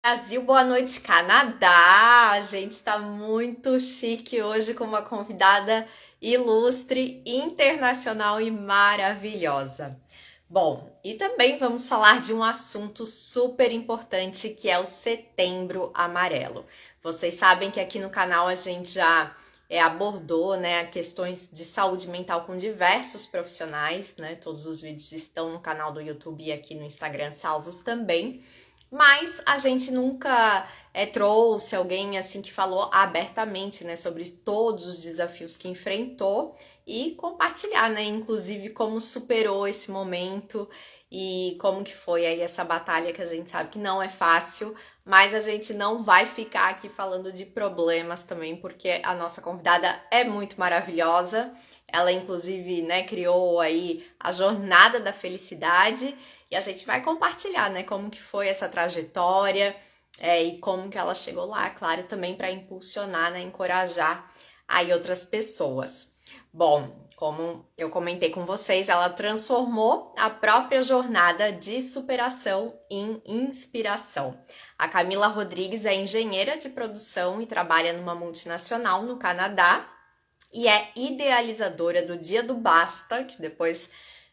Brasil, boa noite, Canadá. A gente está muito chique hoje com uma convidada ilustre, internacional e maravilhosa. Bom, e também vamos falar de um assunto super importante que é o Setembro Amarelo. Vocês sabem que aqui no canal a gente já abordou, né, questões de saúde mental com diversos profissionais, né? Todos os vídeos estão no canal do YouTube e aqui no Instagram salvos também. Mas a gente nunca trouxe alguém assim que falou abertamente, né, sobre todos os desafios que enfrentou e compartilhar, né, inclusive como superou esse momento e como que foi aí essa batalha que a gente sabe que não é fácil, mas a gente não vai ficar aqui falando de problemas também, porque a nossa convidada é muito maravilhosa. Ela inclusive, né, criou aí a Jornada da Felicidade e a gente vai compartilhar, né, como que foi essa trajetória e como que ela chegou lá, claro, também para impulsionar, né, encorajar aí outras pessoas. Bom, como eu comentei com vocês, ela transformou a própria jornada de superação em inspiração. A Camila Rodrigues é engenheira de produção e trabalha numa multinacional no Canadá e é idealizadora do Dia do Basta, que depois,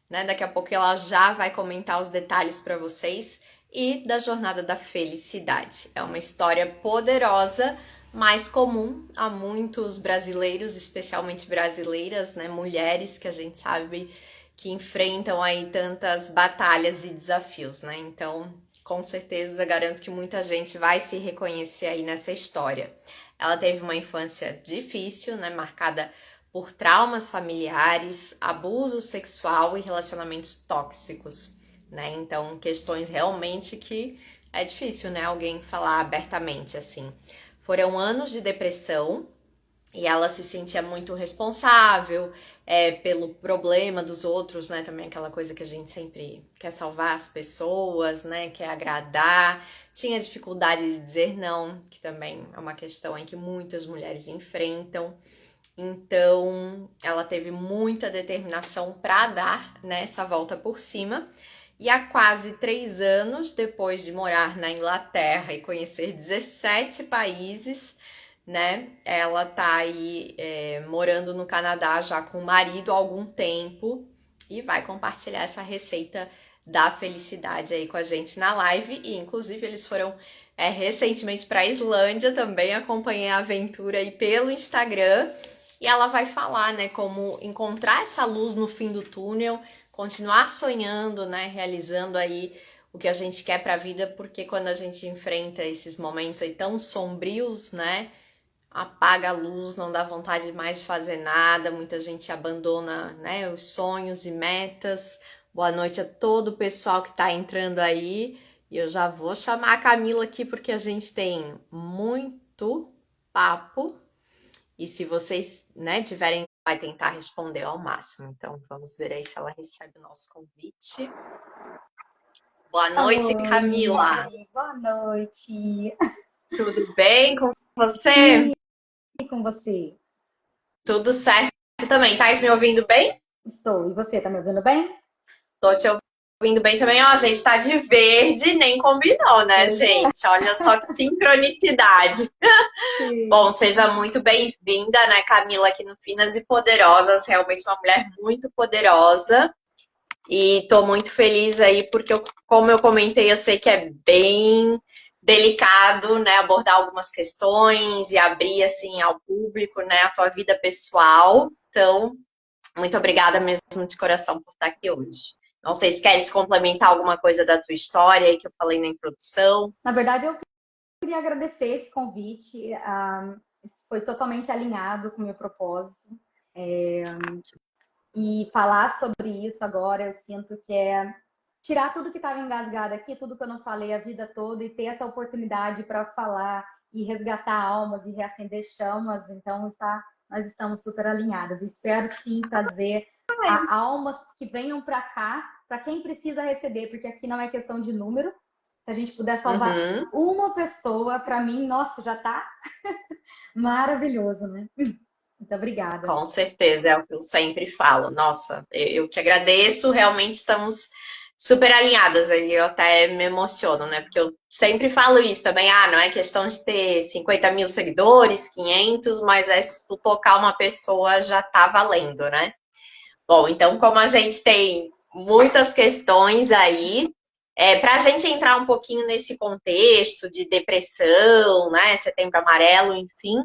né, daqui a pouco ela já vai comentar os detalhes para vocês, e da Jornada da Felicidade. É uma história poderosa, mas comum a muitos brasileiros, especialmente brasileiras, né, mulheres que a gente sabe que enfrentam aí tantas batalhas e desafios, né? Então, com certeza, garanto que muita gente vai se reconhecer aí nessa história. Ela teve uma infância difícil, né, marcada por traumas familiares, abuso sexual e relacionamentos tóxicos, né? Então, questões realmente que é difícil, né, alguém falar abertamente assim. Foram anos de depressão e ela se sentia muito responsável pelo problema dos outros, né? Também aquela coisa que a gente sempre quer salvar as pessoas, né? Quer agradar. Tinha dificuldade de dizer não, que também é uma questão em que muitas mulheres enfrentam. Então, ela teve muita determinação para dar, né, essa volta por cima. E há quase 3 anos, depois de morar na Inglaterra e conhecer 17 países, né, ela tá aí morando no Canadá já com o marido há algum tempo e vai compartilhar essa receita da felicidade aí com a gente na live. E, inclusive, eles foram recentemente para a Islândia também, acompanhei a aventura aí pelo Instagram. E ela vai falar, né, como encontrar essa luz no fim do túnel, continuar sonhando, né, realizando aí o que a gente quer para a vida, porque quando a gente enfrenta esses momentos aí tão sombrios, né, apaga a luz, não dá vontade mais de fazer nada, muita gente abandona, né, os sonhos e metas. Boa noite a todo o pessoal que tá entrando aí. E eu já vou chamar a Camila aqui porque a gente tem muito papo e se vocês, né, tiverem, vai tentar responder ao máximo. Então, vamos ver aí se ela recebe o nosso convite. Boa noite, Camila. Oi, boa noite. Tudo bem com você? Sim, com você. Tudo certo também. Tá me ouvindo bem? Estou. E você, tá me ouvindo bem? Tô te ouvindo bem também. Ó, a gente tá de verde, nem combinou, né, Pois é. gente? Olha só que sincronicidade. Bom, Sim. seja muito bem-vinda, né, Camila, aqui no Finas e Poderosas. Realmente uma mulher muito poderosa. E tô muito feliz aí, porque como eu comentei, eu sei que é bem delicado, né, abordar algumas questões e abrir, assim, ao público, né, a tua vida pessoal. Então, muito obrigada mesmo de coração por estar aqui hoje. Não sei se queres complementar alguma coisa da tua história aí que eu falei na introdução. Na verdade, eu queria agradecer esse convite. Foi totalmente alinhado com o meu propósito. E falar sobre isso agora, eu sinto que é tirar tudo que estava engasgado aqui, tudo que eu não falei a vida toda e ter essa oportunidade para falar e resgatar almas e reacender chamas. Então, nós estamos super alinhadas. Espero sim trazer almas que venham para cá, para quem precisa receber, porque aqui não é questão de número. Se a gente puder salvar Uhum. uma pessoa, para mim, nossa, já está maravilhoso, né? Muito obrigada. Com certeza, é o que eu sempre falo. Nossa, eu que agradeço. Realmente estamos super alinhadas aí, eu até me emociono, né? Porque eu sempre falo isso também, não é questão de ter 50 mil seguidores, 500, mas é se tu tocar uma pessoa já tá valendo, né? Bom, então como a gente tem muitas questões aí, para a gente entrar um pouquinho nesse contexto de depressão, né? Setembro Amarelo, enfim,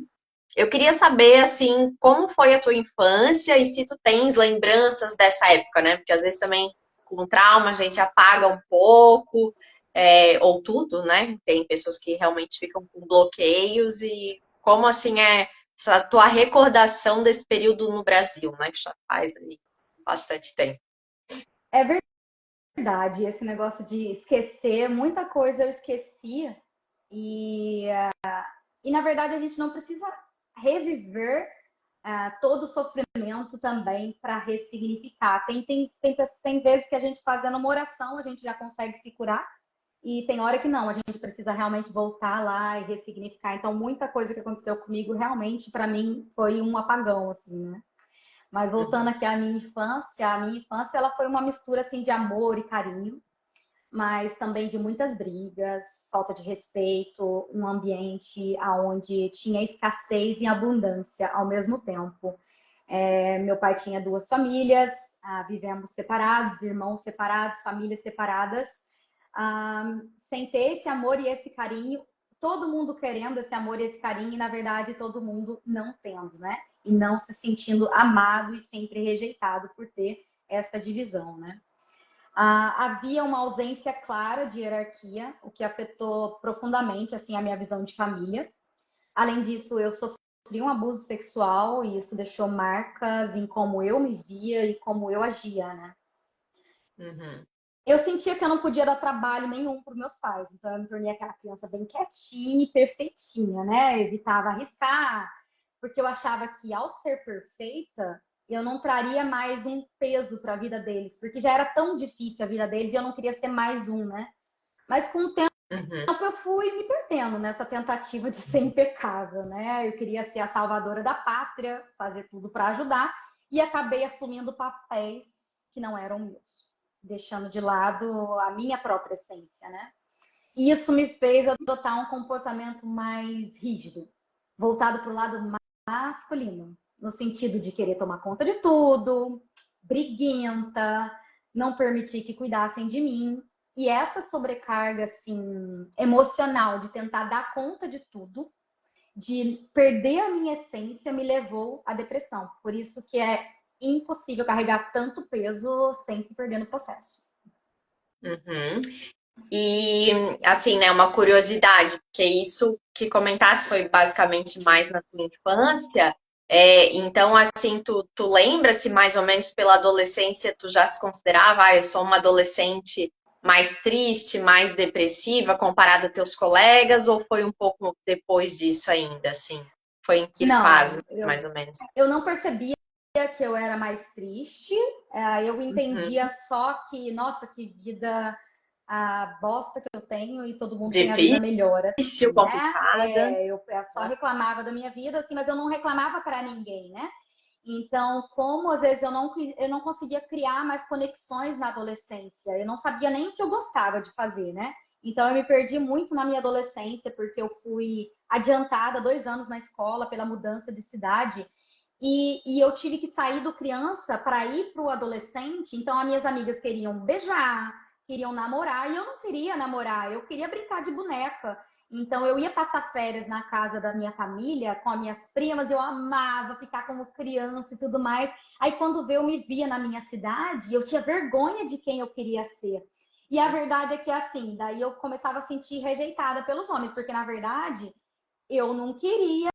eu queria saber, assim, como foi a tua infância e se tu tens lembranças dessa época, né? Porque às vezes também com trauma a gente apaga um pouco, ou tudo, né? Tem pessoas que realmente ficam com bloqueios e como, assim, é essa tua recordação desse período no Brasil, né? Que já faz aí bastante tempo. É verdade, esse negócio de esquecer, muita coisa eu esquecia e, na verdade a gente não precisa reviver todo o sofrimento também para ressignificar. Tem vezes que a gente fazendo uma oração a gente já consegue se curar e tem hora que não, a gente precisa realmente voltar lá e ressignificar. Então muita coisa que aconteceu comigo realmente para mim foi um apagão assim, né? Mas voltando Uhum. aqui à minha infância, ela foi uma mistura assim de amor e carinho, mas também de muitas brigas, falta de respeito, um ambiente onde tinha escassez e abundância ao mesmo tempo. Meu pai tinha duas famílias, vivemos separados, irmãos separados, famílias separadas, sem ter esse amor e esse carinho, todo mundo querendo esse amor e esse carinho, e na verdade todo mundo não tendo, né? E não se sentindo amado e sempre rejeitado por ter essa divisão, né? Havia uma ausência clara de hierarquia, o que afetou profundamente assim a minha visão de família. Além disso, eu sofri um abuso sexual e isso deixou marcas em como eu me via e como eu agia, né? Uhum. Eu sentia que eu não podia dar trabalho nenhum para meus pais, então eu me tornei aquela criança bem quietinha e perfeitinha, né? Eu evitava arriscar, porque eu achava que ao ser perfeita, eu não traria mais um peso para a vida deles, porque já era tão difícil a vida deles e eu não queria ser mais um, né? Mas com o tempo Uhum. eu fui me perdendo nessa tentativa de ser impecável, né? Eu queria ser a salvadora da pátria, fazer tudo para ajudar e acabei assumindo papéis que não eram meus, deixando de lado a minha própria essência, né? E isso me fez adotar um comportamento mais rígido, voltado para o lado masculino, no sentido de querer tomar conta de tudo, briguenta, não permitir que cuidassem de mim. E essa sobrecarga assim emocional de tentar dar conta de tudo, de perder a minha essência, me levou à depressão. Por isso que é impossível carregar tanto peso sem se perder no processo. Uhum. E, assim, né, uma curiosidade, porque isso que comentasse foi basicamente mais na tua infância. Então, assim, tu lembra-se mais ou menos pela adolescência, tu já se considerava, eu sou uma adolescente mais triste, mais depressiva comparada a teus colegas, ou foi um pouco depois disso ainda, assim? Foi em que fase, Não, eu, mais ou menos? eu não percebia que eu era mais triste, eu entendia Uhum. só que, nossa, que vida bosta que eu tenho e todo mundo tem a vida melhor, Difícil, assim, né? complicada, Eu só né? reclamava da minha vida, assim, mas eu não reclamava para ninguém, né? Então, como às vezes eu não conseguia criar mais conexões na adolescência, eu não sabia nem o que eu gostava de fazer, né? Então, eu me perdi muito na minha adolescência, porque eu fui adiantada 2 anos na escola pela mudança de cidade. E eu tive que sair do criança para ir para o adolescente. Então, as minhas amigas queriam beijar, queriam namorar, e eu não queria namorar, eu queria brincar de boneca. Então, eu ia passar férias na casa da minha família com as minhas primas, eu amava ficar como criança e tudo mais. Aí, quando eu me via na minha cidade, eu tinha vergonha de quem eu queria ser. E a verdade é que, assim, daí eu começava a sentir rejeitada pelos homens, porque, na verdade, eu não queria.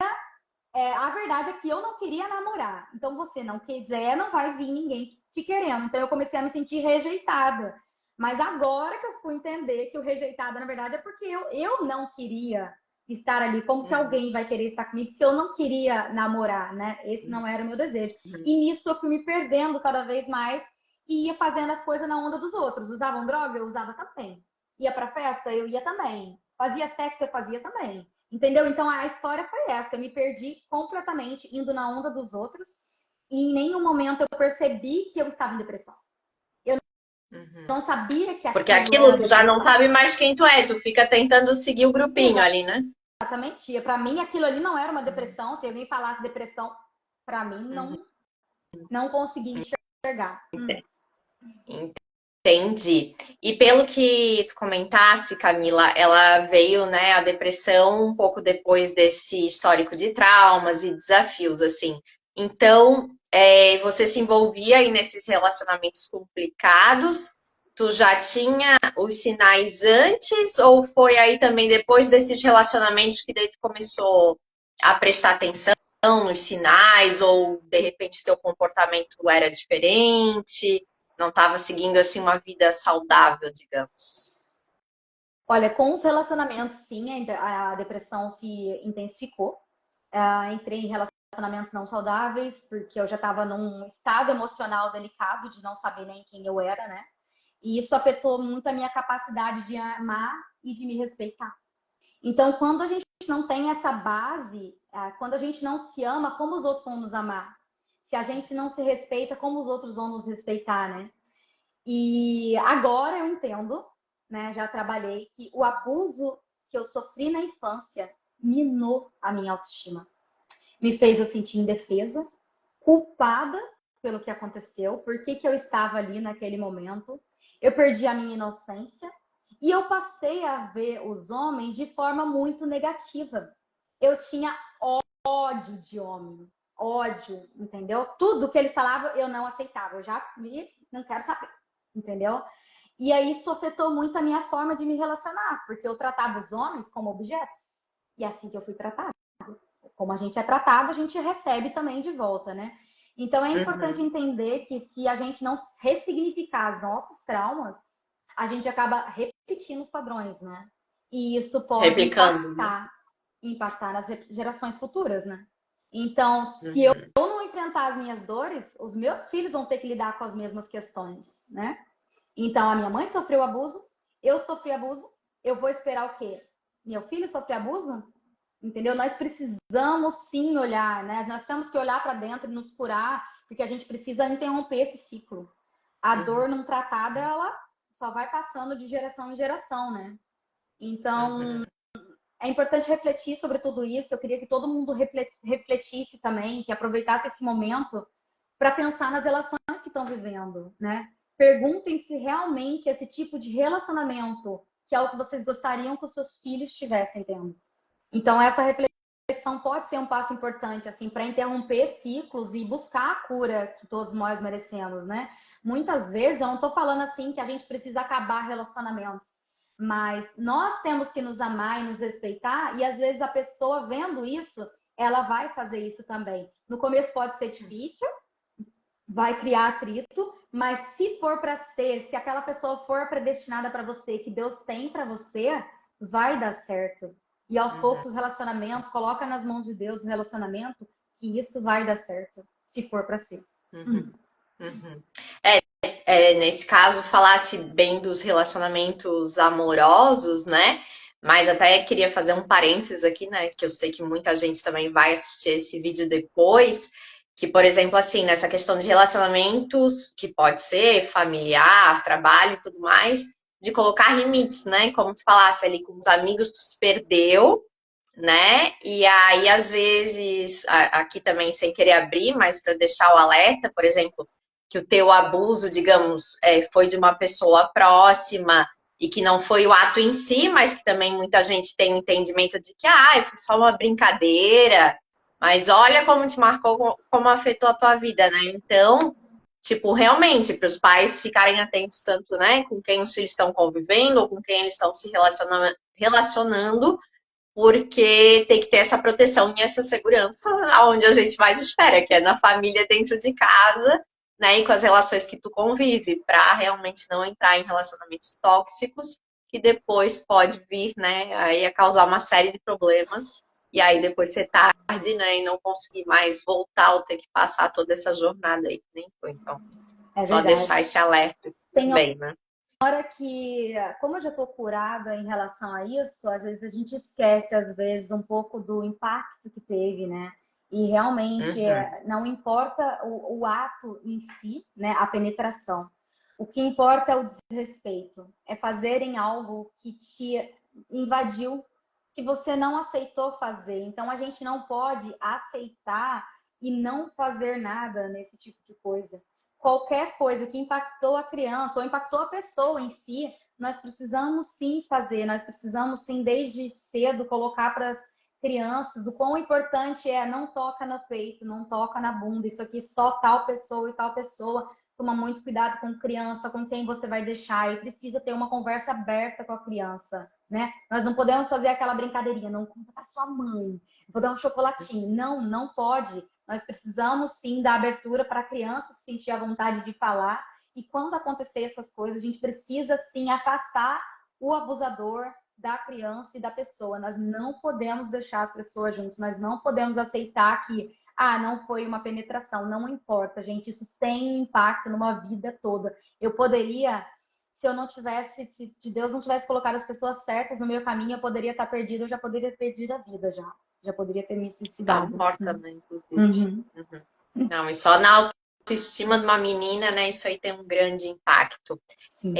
A verdade é que eu não queria namorar. Então, você não quiser, não vai vir ninguém te querendo. Então, eu comecei a me sentir rejeitada. Mas agora que eu fui entender que o rejeitada, na verdade, é porque eu não queria estar ali. Como que Uhum. alguém vai querer estar comigo se eu não queria namorar, né? Esse não era o meu desejo. Uhum. E nisso eu fui me perdendo cada vez mais e ia fazendo as coisas na onda dos outros. Usavam droga? Eu usava também. Ia pra festa? Eu ia também. Fazia sexo? Eu fazia também. Entendeu? Então a história foi essa. Eu me perdi completamente indo na onda dos outros e em nenhum momento eu percebi que eu estava em depressão. Uhum. Não sabia que Porque aquilo aquilo era tu já não depressão. sabe mais quem tu é, tu fica tentando seguir o grupinho ali, né? Exatamente. Para mim, aquilo ali não era uma depressão. Se alguém falasse depressão, para mim, Uhum. não conseguia enxergar. Entendi. E pelo que tu comentasse, Camila, ela veio, né, a depressão um pouco depois desse histórico de traumas e desafios, assim. Então, você se envolvia aí nesses relacionamentos complicados? Tu já tinha os sinais antes ou foi aí também depois desses relacionamentos que daí tu começou a prestar atenção nos sinais ou de repente teu comportamento era diferente? Não estava seguindo assim uma vida saudável, digamos. Olha, com os relacionamentos, sim, a depressão se intensificou. Entrei em relacionamentos não saudáveis, porque eu já estava num estado emocional delicado de não saber nem quem eu era, né? E isso afetou muito a minha capacidade de amar e de me respeitar. Então, quando a gente não tem essa base, quando a gente não se ama, como os outros vão nos amar? Se a gente não se respeita, como os outros vão nos respeitar, né? E agora eu entendo, né? Já trabalhei que o abuso que eu sofri na infância minou a minha autoestima. Me fez eu sentir indefesa, culpada pelo que aconteceu, por que eu estava ali naquele momento. Eu perdi a minha inocência e eu passei a ver os homens de forma muito negativa. Eu tinha ódio de homem, ódio, entendeu? Tudo que eles falavam eu não aceitava, eu já não quero saber, entendeu? E aí isso afetou muito a minha forma de me relacionar, porque eu tratava os homens como objetos. E é assim que eu fui tratada. Como a gente é tratado, a gente recebe também de volta, né? Então é importante Uhum. entender que se a gente não ressignificar os nossos traumas, a gente acaba repetindo os padrões, né? E isso pode Replicando, né? impactar nas gerações futuras, né? Então, se eu Uhum. não enfrentar as minhas dores, os meus filhos vão ter que lidar com as mesmas questões, né? Então, a minha mãe sofreu abuso, eu sofri abuso, eu vou esperar o quê? Meu filho sofreu abuso? Entendeu? Nós precisamos sim olhar, né? Nós temos que olhar para dentro e nos curar, porque a gente precisa interromper esse ciclo. A dor Uhum. não tratada, ela só vai passando de geração em geração, né? Então, Uhum. é importante refletir sobre tudo isso. Eu queria que todo mundo refletisse também, que aproveitasse esse momento para pensar nas relações que estão vivendo, né? Perguntem se realmente esse tipo de relacionamento que é o que vocês gostariam que os seus filhos estivessem tendo. Então, essa reflexão pode ser um passo importante, assim, para interromper ciclos e buscar a cura que todos nós merecemos, né? Muitas vezes, eu não estou falando assim que a gente precisa acabar relacionamentos, mas nós temos que nos amar e nos respeitar, e às vezes a pessoa vendo isso, ela vai fazer isso também. No começo pode ser difícil, vai criar atrito, mas se for para ser, se aquela pessoa for predestinada para você, que Deus tem para você, vai dar certo. E aos Uhum. poucos o relacionamento, coloca nas mãos de Deus o relacionamento, que isso vai dar certo, se for para ser. Uhum. Uhum. Nesse caso, falasse bem dos relacionamentos amorosos, né? Mas até queria fazer um parênteses aqui, né? Que eu sei que muita gente também vai assistir esse vídeo depois. Que, por exemplo, assim, nessa questão de relacionamentos, que pode ser familiar, trabalho e tudo mais, de colocar limites, né? Como tu falasse ali com os amigos, tu se perdeu, né? E aí, às vezes, aqui também sem querer abrir, mas para deixar o alerta, por exemplo, que o teu abuso, digamos, foi de uma pessoa próxima e que não foi o ato em si, mas que também muita gente tem o entendimento de que foi só uma brincadeira, mas olha como te marcou, como afetou a tua vida, né? Então, tipo, realmente, para os pais ficarem atentos tanto, né, com quem os filhos estão convivendo ou com quem eles estão se relacionando, porque tem que ter essa proteção e essa segurança aonde a gente mais espera, que é na família dentro de casa, né, e com as relações que tu convive, para realmente não entrar em relacionamentos tóxicos, que depois pode vir, né, aí a causar uma série de problemas, e aí depois ser tarde, né, e não conseguir mais voltar ou ter que passar toda essa jornada aí que nem foi. Então, É só verdade. deixar esse alerta Tem também, né? hora que, como eu já estou curada em relação a isso, às vezes a gente esquece, às vezes, um pouco do impacto que teve, né? E realmente Uhum, não importa o ato em si, né? A penetração. O que importa é o desrespeito, é fazerem algo que te invadiu, que você não aceitou fazer. Então a gente não pode aceitar e não fazer nada nesse tipo de coisa. Qualquer coisa que impactou a criança ou impactou a pessoa em si, nós precisamos sim fazer, nós precisamos sim desde cedo colocar para as crianças o quão importante é não toca no peito, não toca na bunda, isso aqui só tal pessoa e tal pessoa. Toma muito cuidado com criança, com quem você vai deixar, e precisa ter uma conversa aberta com a criança, né? Nós não podemos fazer aquela brincadeirinha, não conta pra sua mãe, vou dar um chocolatinho. Não, não pode. Nós precisamos sim dar abertura para a criança se sentir à vontade de falar, e quando acontecer essas coisas, a gente precisa sim afastar o abusador da criança e da pessoa. Nós não podemos deixar as pessoas juntas, nós não podemos aceitar que não foi uma penetração, não importa, gente, isso tem impacto numa vida toda. Eu poderia, se eu não tivesse, se Deus não tivesse colocado as pessoas certas no meu caminho, eu poderia estar perdida, eu já poderia ter perdido a vida já. Já poderia ter me Tá suicidado. morta, né, inclusive. Uhum. Uhum. Não, e só na autoestima de uma menina, né, isso aí tem um grande impacto. Sim.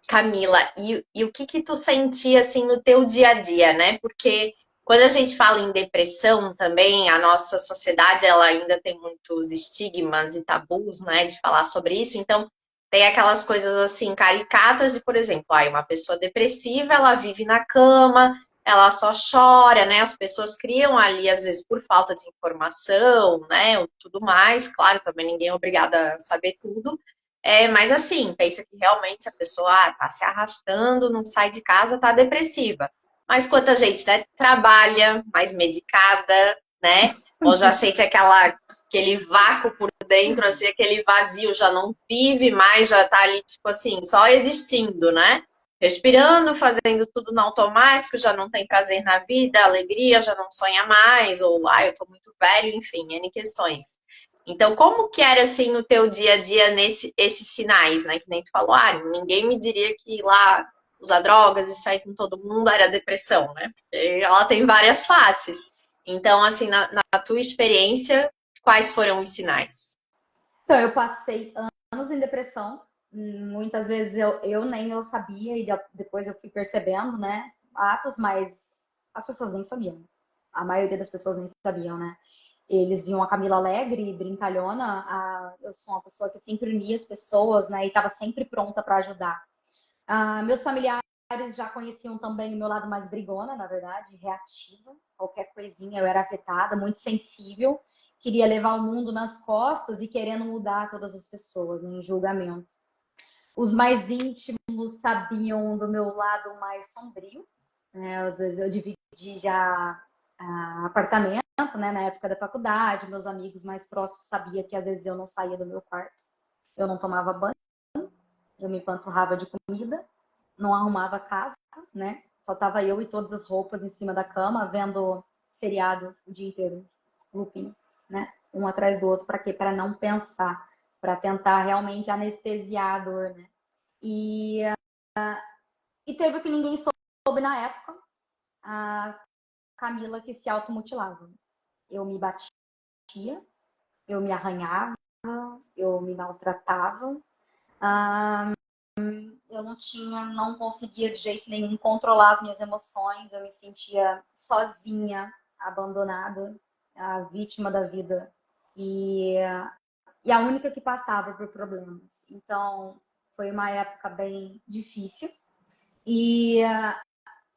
Camila, e o que que tu sentia, assim, no teu dia a dia, né? Porque quando a gente fala em depressão também, a nossa sociedade, ela ainda tem muitos estigmas e tabus, né, de falar sobre isso. Então, tem aquelas coisas, assim, caricatas de, por exemplo, uma pessoa depressiva, ela vive na cama, ela só chora, né? As pessoas criam ali, às vezes, por falta de informação, né? Ou tudo mais. Claro, também ninguém é obrigado a saber tudo. Mas assim, pensa que realmente a pessoa tá se arrastando, não sai de casa, tá depressiva. Mas quanta gente, né, trabalha mais medicada, né? Ou já sente aquele vácuo por dentro, assim, aquele vazio, já não vive mais, já tá ali, tipo assim, só existindo, né? Respirando, fazendo tudo no automático, já não tem prazer na vida, alegria, já não sonha mais, ou, eu tô muito velho, enfim, N questões. Então, como que era, assim, o teu dia a dia esses sinais, né? Que nem tu falou, ninguém me diria que ir lá usar drogas e sair com todo mundo era depressão, né? Porque ela tem várias faces. Então, assim, na tua experiência, quais foram os sinais? Então, eu passei anos em depressão. Muitas vezes eu nem eu sabia, e depois eu fui percebendo, né? Atos, mas as pessoas nem sabiam. A maioria das pessoas nem sabiam, né? Eles viam a Camila alegre, brincalhona. Eu sou uma pessoa que sempre unia as pessoas, né? E estava sempre pronta para ajudar. Meus familiares já conheciam também o meu lado mais brigona, na verdade, reativa. Qualquer coisinha eu era afetada, muito sensível. Queria levar o mundo nas costas e querendo mudar todas as pessoas, né, em julgamento. Os mais íntimos sabiam do meu lado mais sombrio, né? Às vezes eu dividi já apartamento, né, na época da faculdade. Meus amigos mais próximos sabiam que às vezes eu não saía do meu quarto, eu não tomava banho, eu me empanturrava de comida, não arrumava a casa, né? Só tava eu e todas as roupas em cima da cama, vendo seriado o dia inteiro, looping, né? Um atrás do outro, para quê? Para não pensar, para tentar realmente anestesiar a dor, né? E, e teve o que ninguém soube na época, a Camila que se automutilava. Eu me batia, eu me arranhava, eu me maltratava. Eu não conseguia de jeito nenhum controlar as minhas emoções, eu me sentia sozinha, abandonada, a vítima da vida e, e a única que passava por problemas. Então, foi uma época bem difícil e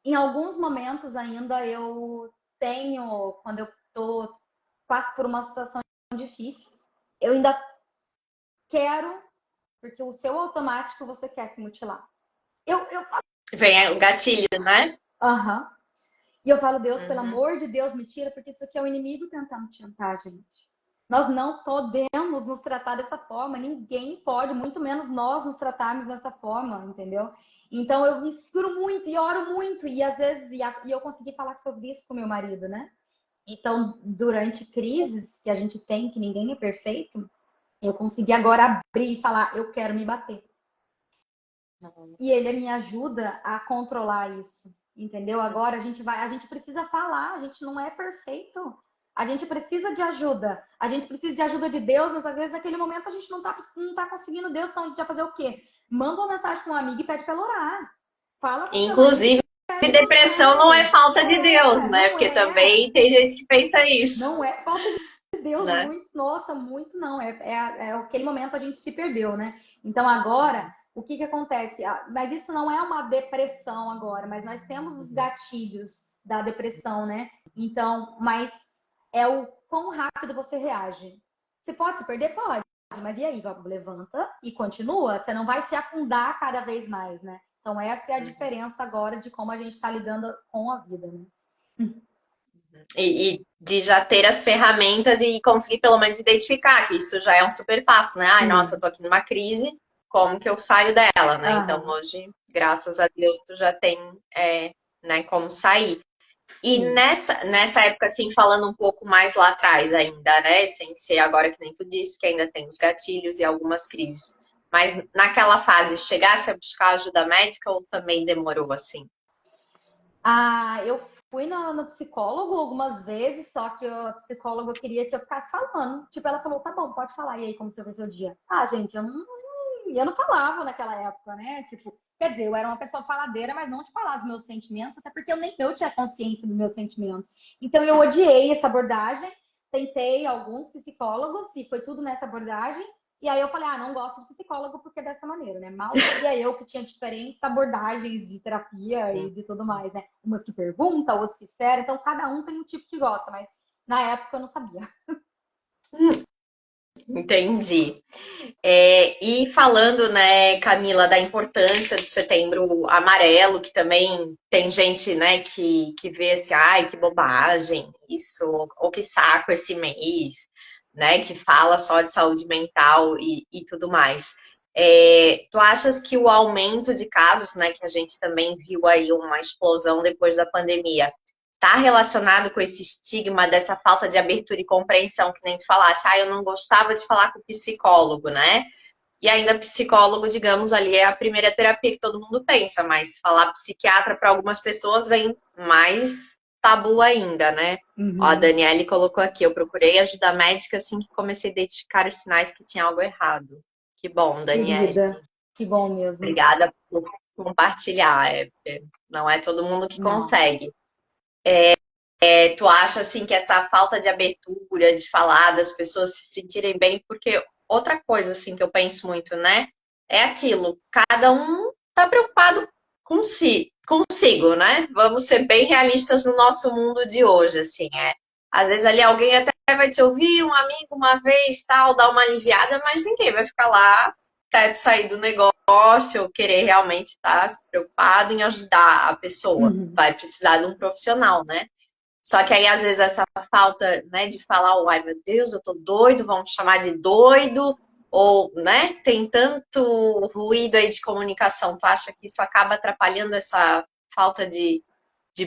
em alguns momentos ainda eu tenho, quando eu passo por uma situação difícil, eu ainda quero, porque o seu automático você quer se mutilar. Eu Vem o gatilho, né? Aham. E eu falo, Deus, pelo Uhum. amor de Deus, me tira, porque isso aqui é o inimigo tentando te tentar, gente. Nós não podemos nos tratar dessa forma, ninguém pode, muito menos nós nos tratarmos dessa forma, entendeu? Então eu me seguro muito e oro muito, e às vezes, e eu consegui falar sobre isso com meu marido, né? Então, durante crises que a gente tem, que ninguém é perfeito, eu consegui agora abrir e falar, eu quero me bater. E ele me ajuda a controlar isso, entendeu? Agora a gente precisa falar, a gente não é perfeito. A gente precisa de ajuda. A gente precisa de ajuda de Deus, mas às vezes naquele momento a gente não tá conseguindo Deus, então a gente vai fazer o quê? Manda uma mensagem para um amigo e pede para ela orar. Fala com seu marido Inclusive, e pede para depressão não é orar. falta de Deus, né? Não Porque é. também tem gente que pensa isso, Não é falta de Deus, né? muito, nossa, muito não. É aquele momento a gente se perdeu, né? Então agora, o que que acontece? Mas isso não é uma depressão agora, mas nós temos os gatilhos da depressão, né? Então, mas é o quão rápido você reage. Você pode se perder? Pode. Mas e aí? Levanta e continua. Você não vai se afundar cada vez mais, né? Então essa é a diferença agora de como a gente está lidando com a vida, né? E de já ter as ferramentas e conseguir pelo menos identificar que isso já é um super passo, né? Ai, nossa, eu Sim. tô aqui numa crise, como que eu saio dela, né? Então Aham. hoje, graças a Deus, tu já tem, né, como sair. E Sim. nessa época, assim, falando um pouco mais lá atrás ainda, né? Sem ser agora que nem tu disse, que ainda tem os gatilhos e algumas crises. Mas naquela fase, chegasse a buscar ajuda médica ou também demorou assim? Eu fui no psicólogo algumas vezes, só que a psicóloga queria que eu ficasse falando. Tipo, ela falou, tá bom, pode falar. E aí, como você foi seu dia? Ah, gente, eu não falava naquela época, né? Tipo, quer dizer, eu era uma pessoa faladeira, mas não de falar dos meus sentimentos, até porque nem eu tinha consciência dos meus sentimentos. Então, eu odiei essa abordagem. Tentei alguns psicólogos e foi tudo nessa abordagem. E aí eu falei, não gosto de psicólogo porque é dessa maneira, né? Mal sabia eu que tinha diferentes abordagens de terapia e de tudo mais, né? Umas que perguntam, outras que esperam. Então, cada um tem um tipo que gosta, mas na época eu não sabia. Entendi. E falando, né, Camila, da importância do Setembro Amarelo, que também tem gente, né, que vê assim, ai, que bobagem isso, ou que saco esse mês, né, que fala só de saúde mental e tudo mais. Tu achas que o aumento de casos, né, que a gente também viu aí uma explosão depois da pandemia, está relacionado com esse estigma dessa falta de abertura e compreensão, que nem tu falasse, eu não gostava de falar com o psicólogo, né? E ainda psicólogo, digamos, ali é a primeira terapia que todo mundo pensa, mas falar psiquiatra para algumas pessoas vem mais tabu ainda, né? Ó, a Uhum. Daniele colocou aqui, eu procurei ajuda médica assim que comecei a identificar os sinais que tinha algo errado. Que bom, Daniele. Querida, que bom mesmo. Obrigada por compartilhar. Não é todo mundo que Não. consegue. Tu acha assim que essa falta de abertura, de falar, das pessoas se sentirem bem, porque outra coisa assim que eu penso muito, né? É aquilo, cada um tá preocupado consigo, né? Vamos ser bem realistas no nosso mundo de hoje, assim, Às vezes ali alguém até vai te ouvir, um amigo uma vez, tal, dar uma aliviada, mas ninguém vai ficar lá até sair do negócio ou querer realmente estar preocupado em ajudar a pessoa. Uhum. Vai precisar de um profissional, né? Só que aí, às vezes, essa falta, né, de falar, oh, ai meu Deus, eu tô doido, vamos chamar de doido, ou, né, tem tanto ruído aí de comunicação, tu acha que isso acaba atrapalhando essa falta de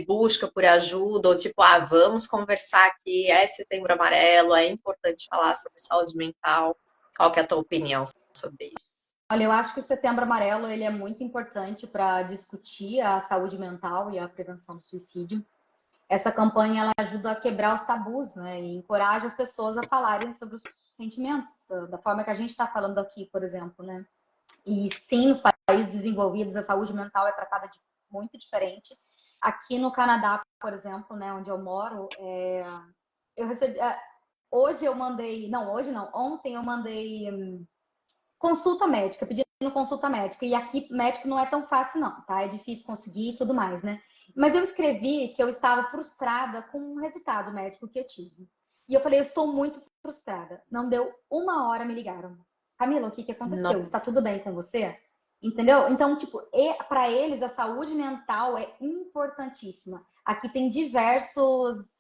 busca por ajuda, ou tipo, vamos conversar aqui, é Setembro Amarelo, é importante falar sobre saúde mental. Qual que é a tua opinião sobre isso? Olha, eu acho que o Setembro Amarelo ele é muito importante para discutir a saúde mental e a prevenção do suicídio. Essa campanha ela ajuda a quebrar os tabus, né? E encoraja as pessoas a falarem sobre os sentimentos, da forma que a gente está falando aqui, por exemplo, né? E sim, nos países desenvolvidos a saúde mental é tratada de muito diferente. Aqui no Canadá, por exemplo, né, onde eu moro, eu recebi, hoje eu mandei, não, hoje não, ontem eu mandei consulta médica, pedindo consulta médica. E aqui médico não é tão fácil, não, tá? É difícil conseguir e tudo mais, né? Mas eu escrevi que eu estava frustrada com o resultado médico que eu tive. E eu falei, eu estou muito frustrada. Não deu uma hora, me ligaram. Camila, o que que aconteceu? Está tudo Nossa. bem com você? Entendeu? Então, tipo, para eles a saúde mental é importantíssima. Aqui tem diversos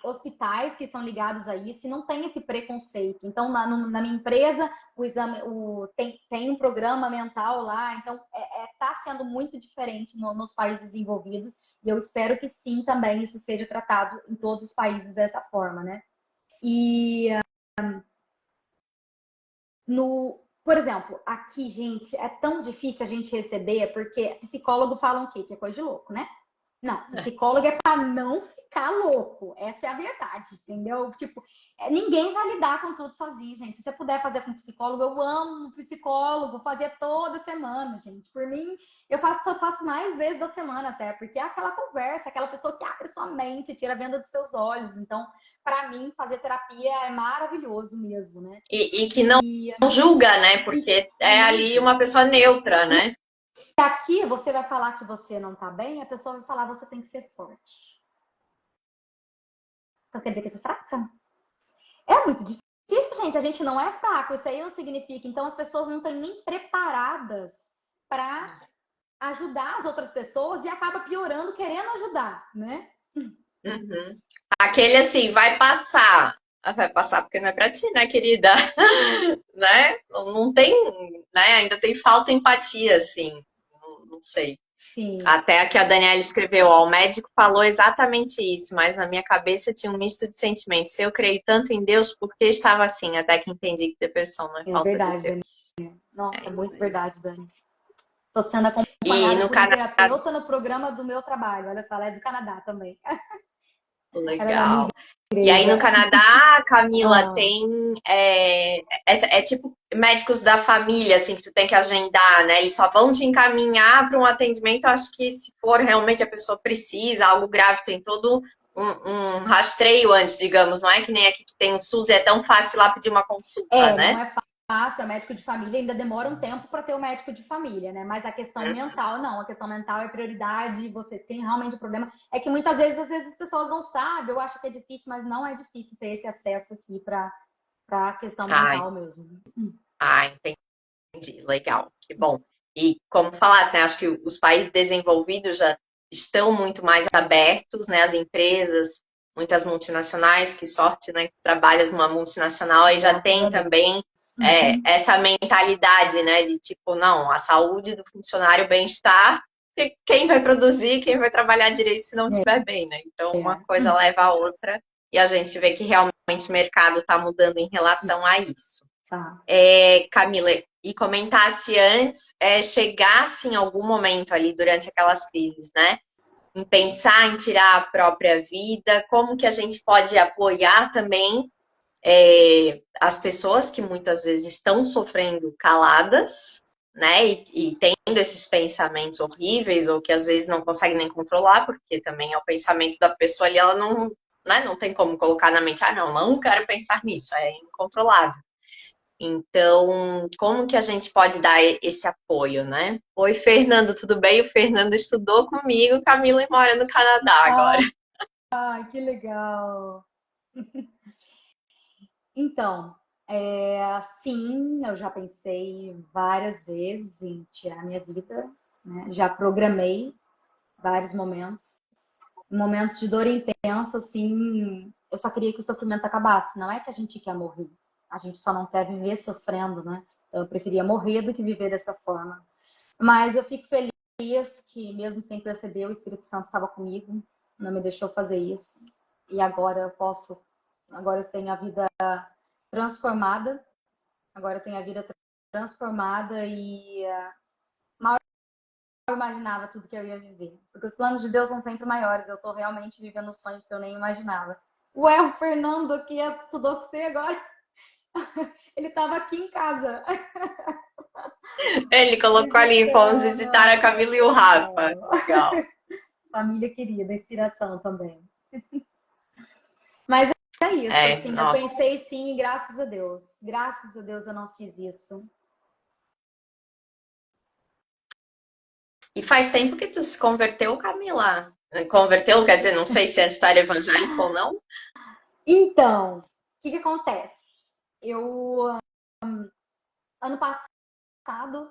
hospitais que são ligados a isso e não tem esse preconceito. Então, na minha empresa, o exame, tem um programa mental lá, então está sendo muito diferente nos países desenvolvidos e eu espero que sim também isso seja tratado em todos os países dessa forma, né? E por exemplo, aqui, gente, é tão difícil a gente receber porque psicólogo falam o quê? Que é coisa de louco, né? Não, psicólogo é para não ficar louco. Essa é a verdade, entendeu? Tipo, ninguém vai lidar com tudo sozinho, gente. Se você puder fazer com psicólogo, eu amo psicólogo, fazer toda semana, gente. Por mim, só faço mais vezes da semana até, porque é aquela conversa, aquela pessoa que abre sua mente, tira a venda dos seus olhos. Então, para mim, fazer terapia é maravilhoso mesmo, né? E que não julga, né? E Porque é ali uma pessoa neutra, né? aqui você vai falar que você não tá bem, a pessoa vai falar você tem que ser forte. Então quer dizer que eu sou fraca? É muito difícil, gente. A gente não é fraco. Isso aí não significa. Então as pessoas não estão nem preparadas para ajudar as outras pessoas e acaba piorando querendo ajudar, né? Uhum. Aquele assim, vai passar. Ah, vai passar porque não é pra ti, né, querida? Né? Não tem, né? Ainda tem falta de empatia, assim. Não sei. Sim. Até a que a Daniela escreveu, ó, o médico falou exatamente isso, mas na minha cabeça tinha um misto de sentimentos. Se eu creio tanto em Deus, por que estava assim? Até que entendi que depressão não é É falta de verdade, Dani. Deus. É Nossa, isso muito aí. verdade, Dani. Estou sendo E acompanhada no por um Canadá, terapeuta no programa do meu trabalho. Olha só, ela é do Canadá também. Ela é da minha legal. E aí no igreja. Canadá, Camila, Ah, tem é tipo médicos da família, assim, que tu tem que agendar, né? Eles só vão te encaminhar para um atendimento. Acho que se for realmente a pessoa precisa, algo grave, tem todo um rastreio antes, digamos, não é que nem aqui que tem o SUS e é tão fácil lá pedir uma consulta, não né? é fácil, é médico de família, ainda demora um tempo para ter o médico de família, né? Mas a questão Uhum. mental, não, a questão mental é prioridade, você tem realmente um problema. É que muitas vezes, às vezes as pessoas não sabem, eu acho que é difícil, mas não é difícil ter esse acesso aqui para a questão Ai, mental mesmo. entendi, legal, que bom. E como falasse, né, acho que os países desenvolvidos já estão muito mais abertos, né, as empresas, muitas multinacionais, que sorte, né, que trabalhas numa multinacional, aí já Graças a tem Deus. também essa mentalidade, né, de tipo, não, a saúde do funcionário, o bem-estar, quem vai produzir, quem vai trabalhar direito se não estiver bem, né? Então, uma coisa leva a outra e a gente vê que realmente o mercado está mudando em relação a isso. Tá. Camila, e comentasse antes, chegasse em algum momento ali durante aquelas crises, né? Em pensar em tirar a própria vida, como que a gente pode apoiar também as pessoas que muitas vezes estão sofrendo caladas, né? E tendo esses pensamentos horríveis, ou que às vezes não conseguem nem controlar, porque também é o pensamento da pessoa ali, ela não, né, não tem como colocar na mente, não quero pensar nisso, é incontrolável. Então, como que a gente pode dar esse apoio, né? Oi, Fernando, tudo bem? O Fernando estudou comigo, Camila e mora no Canadá agora. Ai, que legal. Então, sim, eu já pensei várias vezes em tirar minha vida, né? Já programei vários momentos. Em momentos de dor intensa, assim, eu só queria que o sofrimento acabasse. Não é que a gente quer morrer, a gente só não quer viver sofrendo, né? Eu preferia morrer do que viver dessa forma. Mas eu fico feliz que, mesmo sem perceber, o Espírito Santo estava comigo, não me deixou fazer isso. E agora agora eu tenho a vida transformada, agora eu tenho a vida transformada e mal eu imaginava tudo que eu ia viver. Porque os planos de Deus são sempre maiores. Eu estou realmente vivendo um sonho que eu nem imaginava. Ué, o Fernando que estudou com você agora, ele estava aqui em casa. Ele colocou ali, fomos visitar a Visitando. Camila e o Rafa. Legal. Família querida, inspiração também. Mas é isso, assim, eu Nossa. pensei sim, e graças a Deus. Graças a Deus eu não fiz isso. E faz tempo que tu se converteu, Camila? Converteu, quer dizer, não sei se antes tu era evangélico ou não. Então, o que acontece? Eu, ano passado,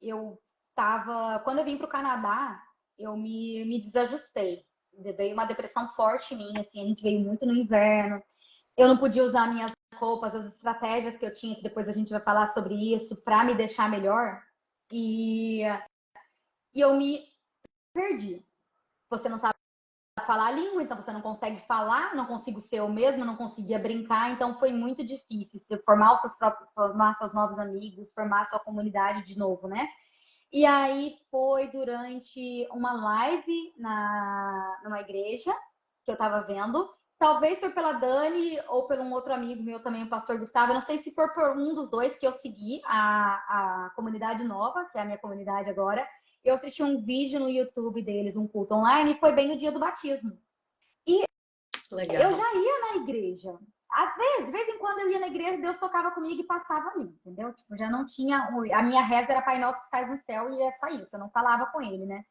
eu tava. Quando eu vim para o Canadá, eu me desajustei. Veio uma depressão forte em mim, assim, a gente veio muito no inverno. Eu não podia usar minhas roupas, as estratégias que eu tinha, que depois a gente vai falar sobre isso, para me deixar melhor. E, e eu me perdi. Você não sabe falar a língua, então você não consegue falar, não consigo ser eu mesma, não conseguia brincar, então foi muito difícil formar seus novos amigos, formar sua comunidade de novo, né? E aí foi durante uma live numa igreja que eu tava vendo. Talvez foi pela Dani ou por um outro amigo meu também, o pastor Gustavo. Eu não sei se for por um dos dois que eu segui a comunidade nova, que é a minha comunidade agora. Eu assisti um vídeo no YouTube deles, um culto online, e foi bem no dia do batismo. E eu Legal. já ia na igreja. Às vezes, de vez em quando eu ia na igreja, Deus tocava comigo e passava ali, entendeu? Tipo, já não tinha. A minha reza era Pai Nosso que faz no céu e é só isso, eu não falava com ele, né?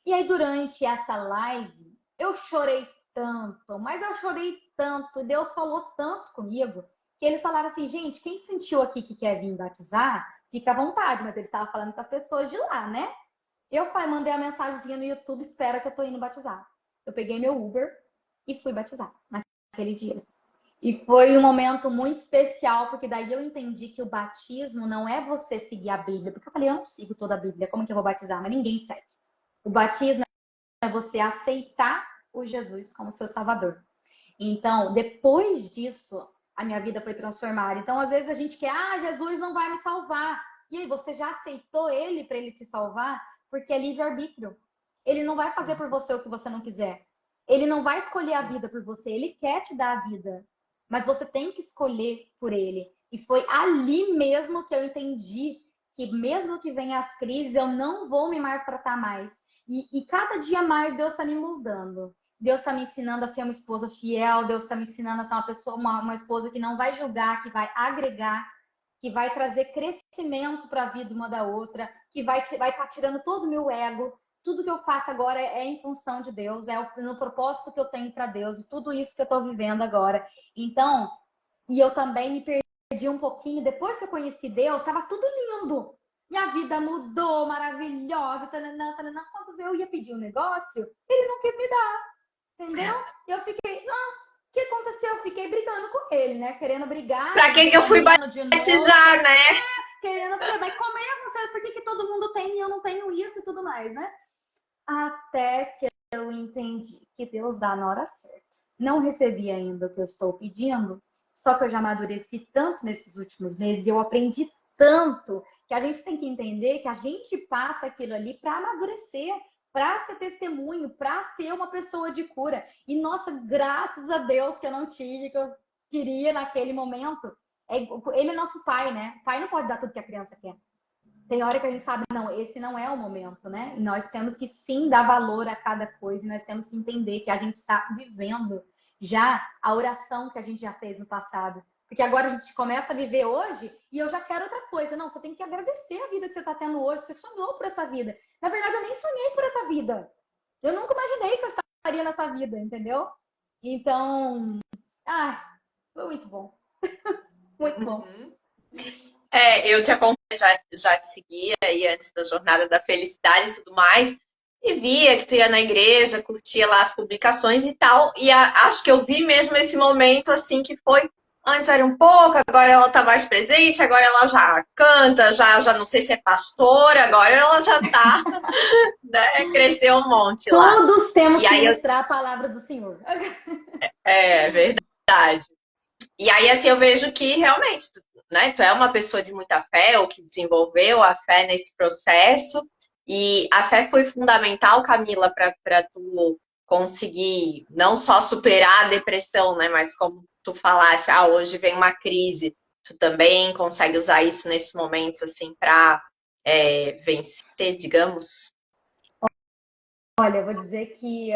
E aí, durante essa live, eu chorei tanto, mas eu chorei tanto, Deus falou tanto comigo, que eles falaram assim, gente, quem sentiu aqui que quer vir batizar, fica à vontade, mas eles estavam falando com as pessoas de lá, né? Eu mandei a mensagenzinha no YouTube, espera que eu tô indo batizar. Eu peguei meu Uber e fui batizar naquele dia. E foi um momento muito especial, porque daí eu entendi que o batismo não é você seguir a Bíblia, porque eu falei, eu não sigo toda a Bíblia, como que eu vou batizar? Mas ninguém segue. O batismo é você aceitar o Jesus como seu salvador. Então, depois disso, a minha vida foi transformada. Então, às vezes a gente quer, Jesus não vai me salvar. E aí, você já aceitou ele para ele te salvar? Porque é livre-arbítrio. Ele não vai fazer por você o que você não quiser. Ele não vai escolher a vida por você. Ele quer te dar a vida. Mas você tem que escolher por ele. E foi ali mesmo que eu entendi que mesmo que venham as crises, eu não vou me maltratar mais. E cada dia mais Deus está me moldando. Deus está me ensinando a ser uma esposa fiel. Deus está me ensinando a ser uma pessoa, uma esposa que não vai julgar, que vai agregar, que vai trazer crescimento para a vida uma da outra, que vai estar tirando todo o meu ego. Tudo que eu faço agora é em função de Deus, é no propósito que eu tenho para Deus, e tudo isso que eu estou vivendo agora. Então, e eu também me perdi um pouquinho, depois que eu conheci Deus, estava tudo lindo. Minha vida mudou, maravilhosa, tananã, tananã. Quando eu ia pedir um negócio, ele não quis me dar, entendeu? E eu fiquei, o que aconteceu? Eu fiquei brigando com ele, né? Querendo brigar, Pra ele que eu fui comendo de novo. batizar, né? Querendo, falei, mas como é você? Por que todo mundo tem e eu não tenho isso e tudo mais, né? Até que eu entendi que Deus dá na hora certa. Não recebi ainda o que eu estou pedindo, só que eu já amadureci tanto nesses últimos meses, eu aprendi tanto que a gente tem que entender que a gente passa aquilo ali para amadurecer, para ser testemunho, para ser uma pessoa de cura. E nossa, graças a Deus que eu não tive, que eu queria naquele momento. Ele é nosso pai, né? O pai não pode dar tudo que a criança quer. Tem hora que a gente sabe, não, esse não é o momento, né? E nós temos que sim dar valor a cada coisa, e nós temos que entender que a gente está vivendo já a oração que a gente já fez no passado. Porque agora a gente começa a viver hoje e eu já quero outra coisa. Não, você tem que agradecer a vida que você está tendo hoje. Você sonhou por essa vida. Na verdade, eu nem sonhei por essa vida. Eu nunca imaginei que eu estaria nessa vida, entendeu? Então, foi muito bom. Muito bom. Uhum. Eu te acompanho, já te seguia aí antes da Jornada da Felicidade e tudo mais, e via que tu ia na igreja, curtia lá as publicações e tal, e acho que eu vi mesmo esse momento assim que foi, antes era um pouco, agora ela tá mais presente, agora ela já canta, já não sei se é pastora, agora ela já tá, né, cresceu um monte lá. Todos temos E que aí ministrar a palavra do Senhor. é verdade. E aí, assim, eu vejo que realmente, né, tu é uma pessoa de muita fé, ou que desenvolveu a fé nesse processo, e a fé foi fundamental, Camila, para tu conseguir não só superar a depressão, né, mas como tu falasse, hoje vem uma crise, tu também consegue usar isso nesse momento, assim, para vencer, digamos. Olha, eu vou dizer que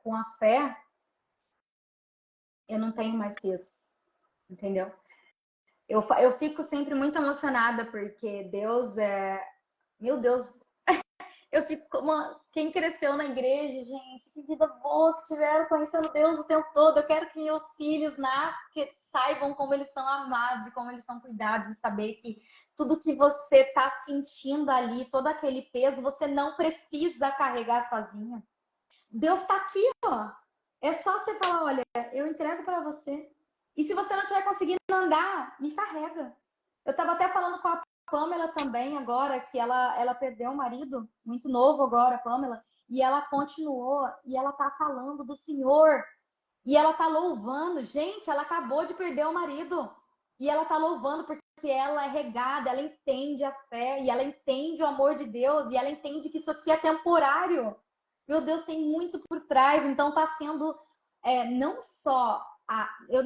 com a fé eu não tenho mais peso, entendeu? Eu fico sempre muito emocionada porque Deus meu Deus, eu fico como quem cresceu na igreja, gente, que vida boa que tiveram conhecendo Deus o tempo todo. Eu quero que meus filhos que saibam como eles são amados e como eles são cuidados e saber que tudo que você está sentindo ali, todo aquele peso, você não precisa carregar sozinha. Deus está aqui, ó. É só você falar, olha, eu entrego para você. E se você não estiver conseguindo andar, me carrega. Eu estava até falando com a Pamela também agora, que ela perdeu um marido muito novo agora, a Pamela, e ela continuou, e ela tá falando do Senhor, e ela tá louvando. Gente, ela acabou de perder o marido, e ela tá louvando porque ela é regada, ela entende a fé, e ela entende o amor de Deus, e ela entende que isso aqui é temporário. Meu Deus, tem muito por trás, então tá sendo não só eu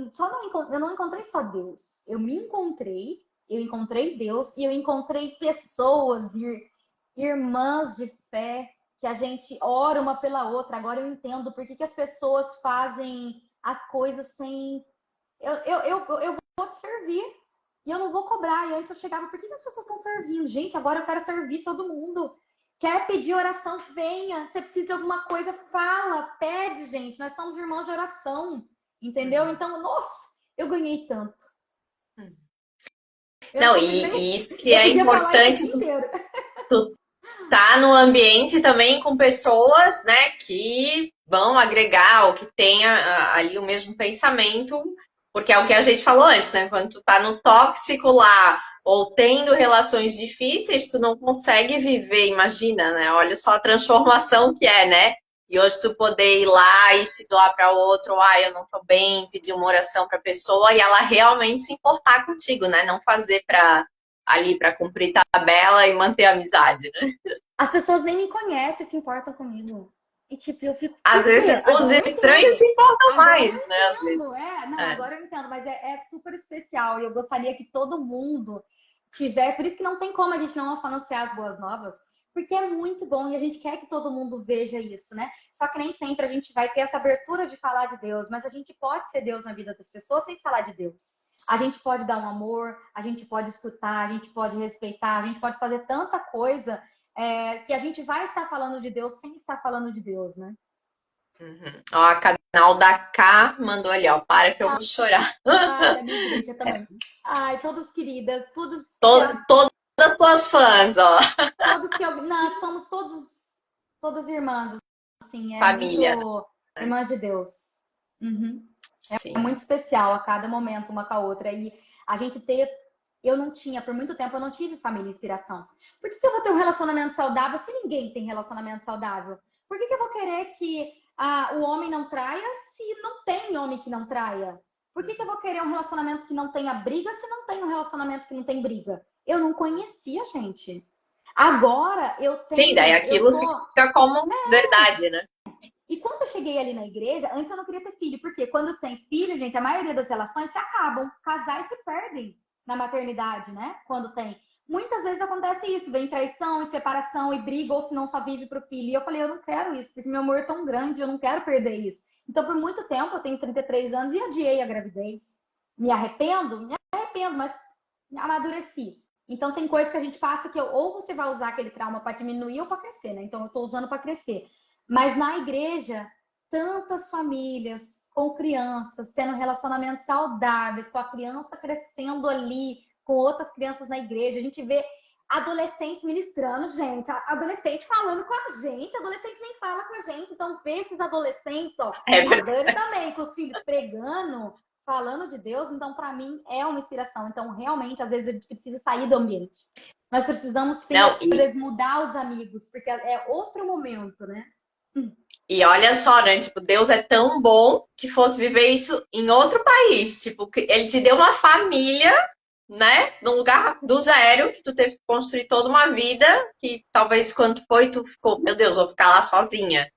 não encontrei só Deus. Eu encontrei Deus e eu encontrei pessoas, irmãs de fé, que a gente ora uma pela outra. Agora eu entendo por que, que as pessoas fazem as coisas sem. Eu vou te servir e eu não vou cobrar. E antes eu chegava, por que, que as pessoas estão servindo? Gente, agora eu quero servir todo mundo. Quer pedir oração? Venha. Se precisa de alguma coisa, fala, pede, gente. Nós somos irmãos de oração, entendeu? Então, nossa, eu ganhei tanto. Não, e isso que eu é podia falar isso o importante, dia inteiro. tu tá no ambiente também com pessoas, né, que vão agregar ou que tenha ali o mesmo pensamento, porque é o que a gente falou antes, né? Quando tu tá no tóxico lá ou tendo relações difíceis, tu não consegue viver, imagina, né? Olha só a transformação que é, né? E hoje tu poder ir lá e se doar para outro, eu não tô bem, pedir uma oração para a pessoa e ela realmente se importar contigo, né? Não fazer para cumprir tabela e manter a amizade, né? As pessoas nem me conhecem, se importam comigo. E tipo, eu fico, Às por quê? vezes os Agora eu estranhos entendo. se importam Agora eu mais, né? Às entendo. vezes. Não, É. agora eu entendo, mas é super especial. E eu gostaria que todo mundo tiver. Por isso que não tem como a gente não anunciar as boas novas, porque é muito bom e a gente quer que todo mundo veja isso, né? Só que nem sempre a gente vai ter essa abertura de falar de Deus, mas a gente pode ser Deus na vida das pessoas sem falar de Deus. A gente pode dar um amor, a gente pode escutar, a gente pode respeitar, a gente pode fazer tanta coisa que a gente vai estar falando de Deus sem estar falando de Deus, né? Uhum. Ó, a canal da K mandou ali, ó. Para que eu vou chorar. Ai, da minha igreja também. Ai, todos queridas, Todas as tuas fãs, ó. todos que eu. Não, somos todas irmãs, assim, é Família, muito né? irmãs de Deus. Uhum. É Sim. muito especial a cada momento, uma com a outra. E a gente ter. Eu não tinha, por muito tempo, eu não tive família e inspiração. Por que eu vou ter um relacionamento saudável se ninguém tem relacionamento saudável? Por que eu vou querer que o homem não traia se não tem homem que não traia? Por que eu vou querer um relacionamento que não tenha briga se não tem um relacionamento que não tem briga? Eu não conhecia, gente. Agora eu Sim, daí tenho, eu aquilo tô. fica como verdade, né? E quando eu cheguei ali na igreja, antes eu não queria ter filho, porque quando tem filho, gente, a maioria das relações se acabam, casais se perdem na maternidade, né? Quando tem. Muitas vezes acontece isso, vem traição e separação e briga, ou se não só vive pro filho. E eu falei, eu não quero isso, porque meu amor é tão grande, eu não quero perder isso. Então, por muito tempo, eu tenho 33 anos e adiei a gravidez. Me arrependo? Me arrependo, mas amadureci. Então, tem coisas que a gente passa que ou você vai usar aquele trauma para diminuir ou para crescer, né? Então, eu tô usando para crescer. Mas na igreja, tantas famílias com crianças tendo relacionamentos saudáveis, com a criança crescendo ali, com outras crianças na igreja. A gente vê adolescentes ministrando, gente, adolescente falando com a gente, adolescente nem fala com a gente. Então, ver esses adolescentes, ó, É a Dani verdade. também, com os filhos pregando, falando de Deus, então, para mim, é uma inspiração. Então, realmente, às vezes, a gente precisa sair do ambiente. Nós precisamos, sim, Não, às vezes, mudar os amigos, porque é outro momento, né? e olha só, né? Tipo, Deus é tão bom que fosse viver isso em outro país. Tipo, que ele te deu uma família, né? Num lugar do zero, que tu teve que construir toda uma vida, que talvez quando foi, tu ficou, meu Deus, vou ficar lá sozinha.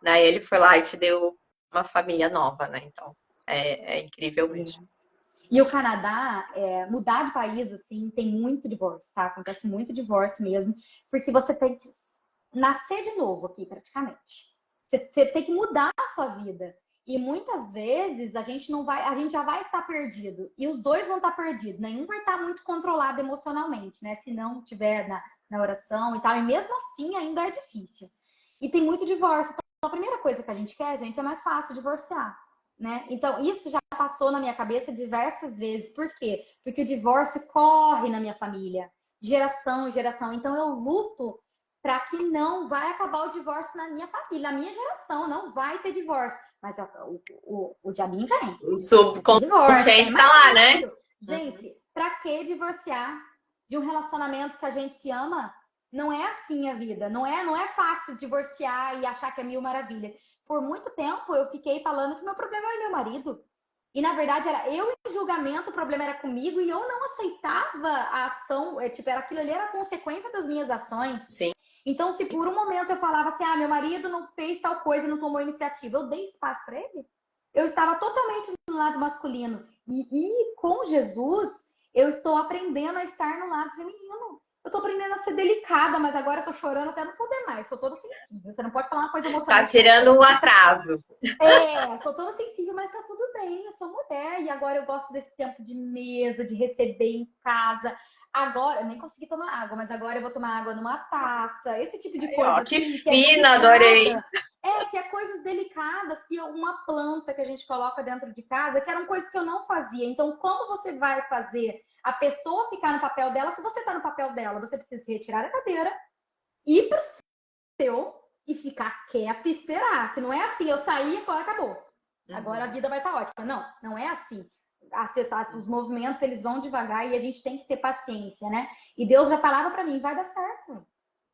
Daí ele foi lá e te deu uma família nova, né? Então, é incrível mesmo. E o Canadá, mudar de país, assim, tem muito divórcio, tá? Acontece muito divórcio mesmo, porque você tem que nascer de novo aqui, praticamente. Você tem que mudar a sua vida. E muitas vezes a gente não vai, a gente já vai estar perdido. E os dois vão estar perdidos. Nenhum vai estar muito controlado emocionalmente, né? Se não tiver na oração e tal. E mesmo assim ainda é difícil. E tem muito divórcio. Então, a primeira coisa que a gente quer, gente, é mais fácil divorciar. Né? Então, isso já passou na minha cabeça diversas vezes. Por quê? Porque o divórcio corre na minha família, geração em geração. Então, eu luto para que não vai acabar o divórcio na minha família, na minha geração, não vai ter divórcio. Mas o diabinho vem. O É divórcio, subconsciente tá mas lá, né? quando? Gente, para que divorciar de um relacionamento que a gente se ama? Não é assim a vida. Não é fácil divorciar e achar que é mil maravilhas. Por muito tempo eu fiquei falando que meu problema era meu marido. E na verdade era eu em julgamento, o problema era comigo e eu não aceitava a ação, tipo, era aquilo ali era a consequência das minhas ações. Sim. Então, se por um momento eu falava assim, meu marido não fez tal coisa, não tomou iniciativa, eu dei espaço para ele? eu estava totalmente no lado masculino. E com Jesus, eu estou aprendendo a estar no lado feminino. Eu estou aprendendo a ser delicada, mas agora eu tô chorando até não poder mais. Sou toda sensível. Você não pode falar uma coisa Tá emocionante pra tirando mim. o atraso. Sou toda sensível, mas tá tudo bem. Eu sou mulher e agora eu gosto desse tempo de mesa, de receber em casa. Agora, eu nem consegui tomar água, mas agora eu vou tomar água numa taça. Esse tipo de Aí, ó, coisa que assim, que é fina, adorei. delicada. Que é coisas delicadas, que uma planta que a gente coloca dentro de casa, que eram coisas que eu não fazia. Então, como você vai fazer a pessoa ficar no papel dela? Se você tá no papel dela, você precisa se retirar da cadeira, ir pro seu e ficar quieto e esperar. Que não é assim, eu saí e agora acabou. Agora a vida vai estar ótima. Não, não é assim. As pessoas, os movimentos, eles vão devagar e a gente tem que ter paciência, né? E Deus já falava para mim, vai dar certo.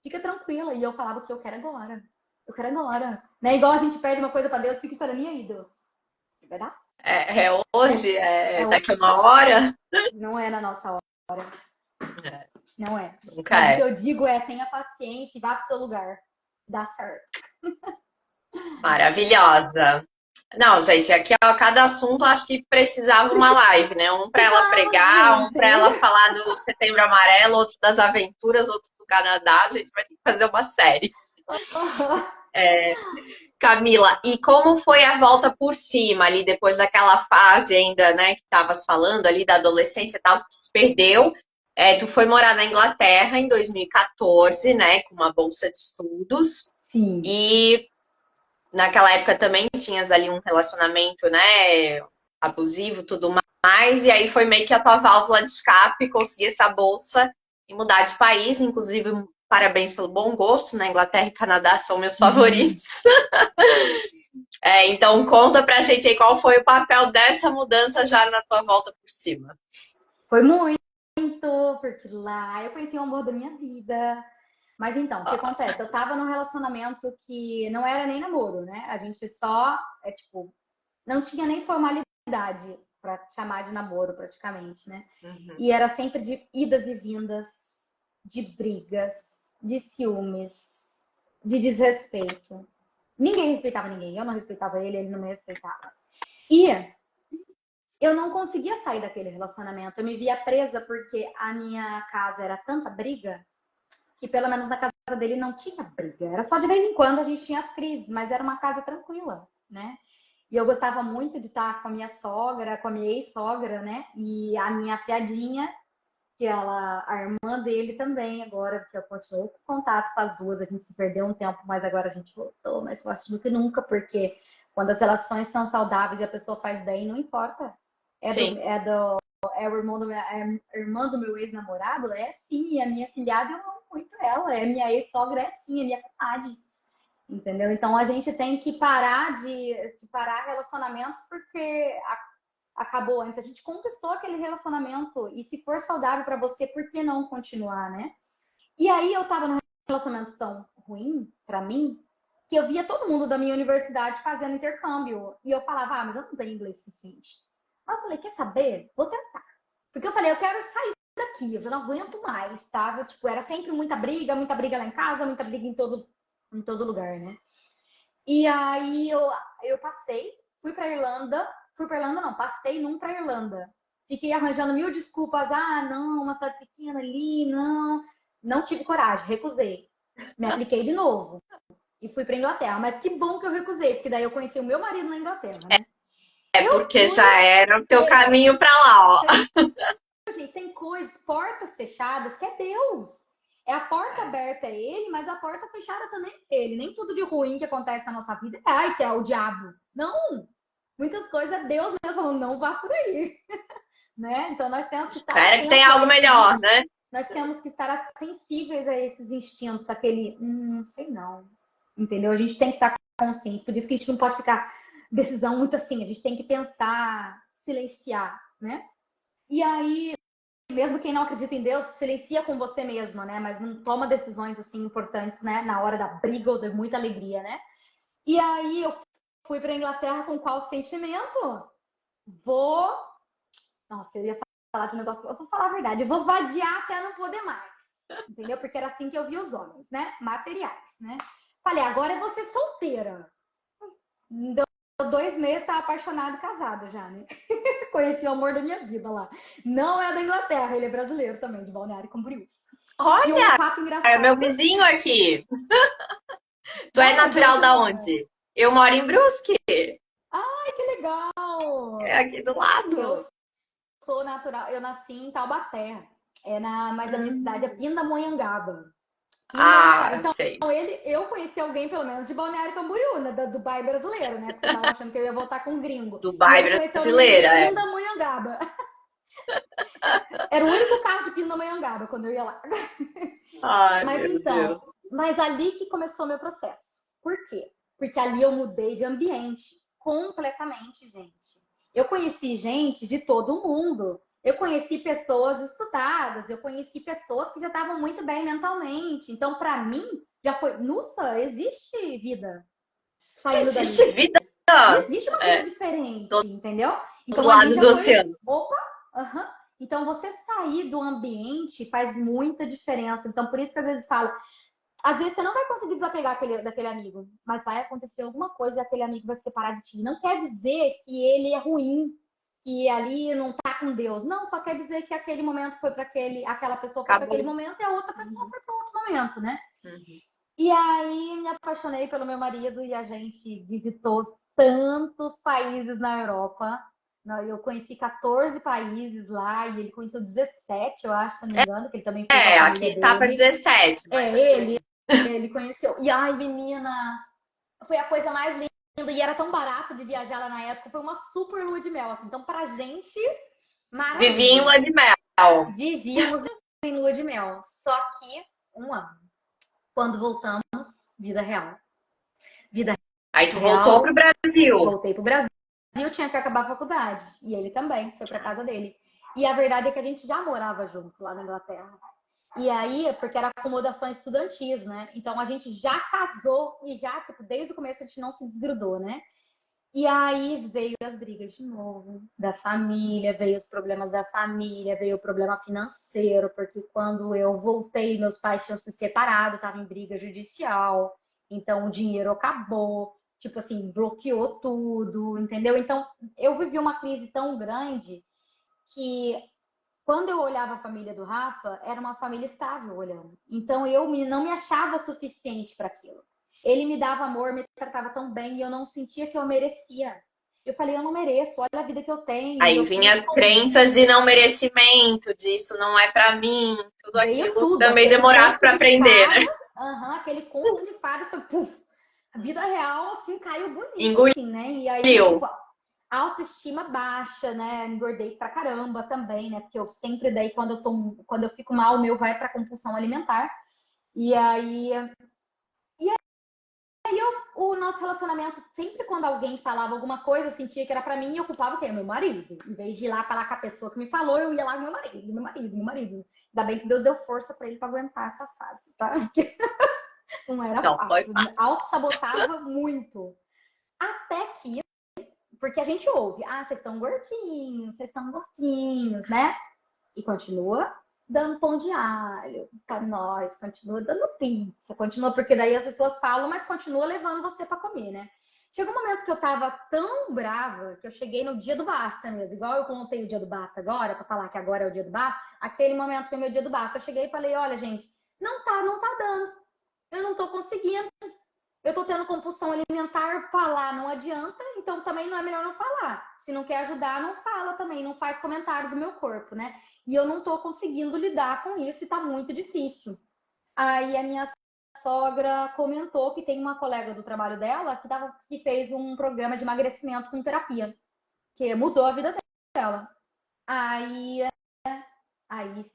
Fica tranquila. E eu falava que eu quero agora. Eu quero agora. Né? Igual a gente pede uma coisa para Deus, fica esperando, e aí, Deus? Vai dar? É hoje, É daqui a uma hora. Não é na nossa hora. Não é. Nunca Mas o que é. eu digo é, tenha paciência e vá pro seu lugar. Dá certo. Maravilhosa. Não, gente, aqui ó, cada assunto acho que precisava uma live, né? Um para ela Precisava, pregar, um para ela gente. falar do Setembro Amarelo, outro das aventuras, outro do Canadá. A gente vai ter que fazer uma série. Camila, e como foi a volta por cima ali depois daquela fase ainda, né, que estavas falando ali da adolescência e tal, que tu se perdeu? Tu foi morar na Inglaterra em 2014, né, com uma bolsa de estudos. Sim. E naquela época também tinhas ali um relacionamento, né, abusivo, tudo mais, e aí foi meio que a tua válvula de escape, conseguir essa bolsa e mudar de país, inclusive parabéns pelo bom gosto, né, Inglaterra e Canadá são meus favoritos. Então conta pra gente aí qual foi o papel dessa mudança já na tua volta por cima. Foi muito, porque lá eu conheci o amor da minha vida. Mas então, o que acontece? Eu tava num relacionamento que não era nem namoro, né? A gente só, tipo, não tinha nem formalidade para chamar de namoro, praticamente, né? Uhum. E era sempre de idas e vindas, de brigas, de ciúmes, de desrespeito. Ninguém respeitava ninguém. Eu não respeitava ele, ele não me respeitava. E eu não conseguia sair daquele relacionamento. Eu me via presa porque a minha casa era tanta briga que pelo menos na casa dele não tinha briga. Era só de vez em quando a gente tinha as crises, mas era uma casa tranquila, né? E eu gostava muito de estar com a minha sogra, com a minha ex-sogra, né? E a minha afilhadinha, que ela, a irmã dele também, agora, que eu continuo com contato com as duas. A gente se perdeu um tempo, mas agora a gente voltou mais forte do que nunca, porque quando as relações são saudáveis e a pessoa faz bem, não importa. Sim. É o irmão do meu, é a irmã do meu ex-namorado? É sim, a minha filhada eu amo muito ela, é minha ex-sogra, é sim, é minha comadre. Entendeu? Então a gente tem que parar de parar relacionamentos porque acabou antes. A gente conquistou aquele relacionamento e se for saudável para você, por que não continuar, né? E aí eu tava num relacionamento tão ruim para mim que eu via todo mundo da minha universidade fazendo intercâmbio e eu falava, mas eu não tenho inglês suficiente. Aí eu falei, quer saber? Vou tentar. Porque eu falei, eu quero sair daqui, eu já não aguento mais, tá? Tipo, era sempre muita briga lá em casa, muita briga em todo lugar, né? E aí eu passei, fui pra Irlanda não, passei num pra Irlanda. Fiquei arranjando mil desculpas, não, uma cidade pequena ali, não tive coragem, recusei. Me apliquei de novo e fui pra Inglaterra, mas que bom que eu recusei, porque daí eu conheci o meu marido na Inglaterra, né? Eu Porque fui, já era o teu caminho pra lá, ó. gente, tem coisas, portas fechadas, que é Deus. É a porta aberta é ele, mas a porta fechada também é ele. Nem tudo de ruim que acontece na nossa vida que é o diabo. Não! Muitas coisas é Deus mesmo falando, não vá por aí. Né? Então nós temos que estar Espera que tem atentos a algo isso. melhor, né? Nós temos que estar sensíveis a esses instintos, aquele, não sei não. Entendeu? A gente tem que estar consciente. Por isso que a gente não pode ficar decisão muito assim. A gente tem que pensar, silenciar, né? E aí, mesmo quem não acredita em Deus, silencia com você mesmo, né? Mas não toma decisões assim importantes, né? Na hora da briga ou de muita alegria, né? E aí eu fui para Inglaterra com qual sentimento? Vou. Nossa, eu ia falar de um negócio. Eu vou falar a verdade. Eu vou vadiar até não poder mais. Entendeu? Porque era assim que eu via os homens, né? Materiais, né? Falei, agora é você solteira. 2 meses, tá apaixonado e casado já, né? Conheci o amor da minha vida lá. Não é da Inglaterra, ele é brasileiro também, de Balneário Camboriú. E um Olha, fato é meu engraçado. vizinho aqui. Tu é Ai, de onde natural você da mora? onde? Eu moro em Brusque, Ai, que é legal! aqui do Eu lado. sou natural, eu nasci em Taubaté, mas a minha cidade é Hum. Pindamonhangaba. Pindamonhangaba. Ah, Então, sei. eu conheci alguém, pelo menos, de Balneário Camboriú, né, do bairro brasileiro, né? Porque eu tava achando que eu ia voltar com um gringo. E Dubai ele conheceu alguém de brasileira, é. Pindamonhangaba. Era o único carro de Pindamonhangaba quando eu ia lá. Ai, Mas meu então, Deus. mas ali que começou meu processo. Por quê? Porque ali eu mudei de ambiente completamente, gente. Eu conheci gente de todo mundo. Eu conheci pessoas estudadas, eu conheci pessoas que já estavam muito bem mentalmente. Então, para mim, já foi, nossa, existe vida saindo Existe dali. vida Existe uma vida é, diferente, do entendeu? outro Então ali lado já do foi, oceano. opa, aham. Então você sair do ambiente faz muita diferença. Então por isso que às vezes falo, às vezes você não vai conseguir desapegar daquele amigo, mas vai acontecer alguma coisa e aquele amigo vai se separar de ti. Não quer dizer que ele é ruim, que ali não tá com Deus. Não, só quer dizer que aquele momento foi para aquela pessoa foi para aquele Acabou. momento e a outra pessoa Uhum, foi para outro momento, né? uhum. E aí me apaixonei pelo meu marido e a gente visitou tantos países na Europa. Eu conheci 14 países lá e ele conheceu 17, eu acho, se não me engano, que ele também foi com a É, família aqui tá para dele. 17, mas É, é por aí. ele conheceu. E ai, menina, foi a coisa mais linda e era tão barato de viajar lá na época, foi uma super lua de mel, assim. Então, pra gente, Vivi em maravilha. lua de mel. Vivíamos em lua de mel, só que um ano. Quando voltamos, vida real. Vida Aí tu voltou pro real, Brasil. voltei pro Brasil, eu tinha que acabar a faculdade. E ele também, foi pra casa dele. E a verdade é que a gente já morava junto lá na Inglaterra. E aí, porque era acomodações estudantis, né? Então a gente já casou e já, tipo, desde o começo a gente não se desgrudou, né? E aí veio as brigas de novo da família, veio os problemas da família, veio o problema financeiro, porque quando eu voltei, meus pais tinham se separado, estavam em briga judicial, então o dinheiro acabou, tipo assim, bloqueou tudo, entendeu? Então eu vivi uma crise tão grande que quando eu olhava a família do Rafa, era uma família estável olhando. Então não me achava suficiente para aquilo. Ele me dava amor, me tratava tão bem e eu não sentia que eu merecia. Eu falei, eu não mereço, olha a vida que eu tenho. E Aí eu vinha fui as crenças de não merecimento, disso não é pra mim, tudo veio aquilo tudo, também aquele demorasse conto pra de aprender, né? fadas, aquele conto de fadas foi puf, a vida real assim caiu bonito Engoliu. assim, né? E aí tipo autoestima baixa, né? Engordei pra caramba também, né? Porque eu sempre daí quando eu fico mal, o meu vai pra compulsão alimentar. E aí o nosso relacionamento, sempre quando alguém falava alguma coisa, eu sentia que era pra mim e eu culpava quem? O meu marido. Em vez de ir lá falar com a pessoa que me falou, eu ia lá no meu marido, meu marido, meu marido. Ainda bem que Deus deu força pra ele pra aguentar essa fase, tá? Porque não era Não foi fácil. Me fácil. auto-sabotava muito. Até que, porque a gente ouve, vocês estão gordinhos, né? E continua dando pão de alho para nós, continua dando pizza, continua, porque daí as pessoas falam, mas continua levando você para comer, né? Chegou um momento que eu tava tão brava que eu cheguei no dia do basta mesmo, igual eu contei o dia do basta agora, para falar que agora é o dia do basta, aquele momento foi meu dia do basta. Eu cheguei e falei: olha, gente, não tá dando, eu não tô conseguindo, eu tô tendo compulsão alimentar, falar não adianta, então também não é melhor não falar. Se não quer ajudar, não fala também, não faz comentário do meu corpo, né? E eu não tô conseguindo lidar com isso e tá muito difícil. Aí a minha sogra comentou que tem uma colega do trabalho dela que fez um programa de emagrecimento com terapia, que mudou a vida dela. Aí, aí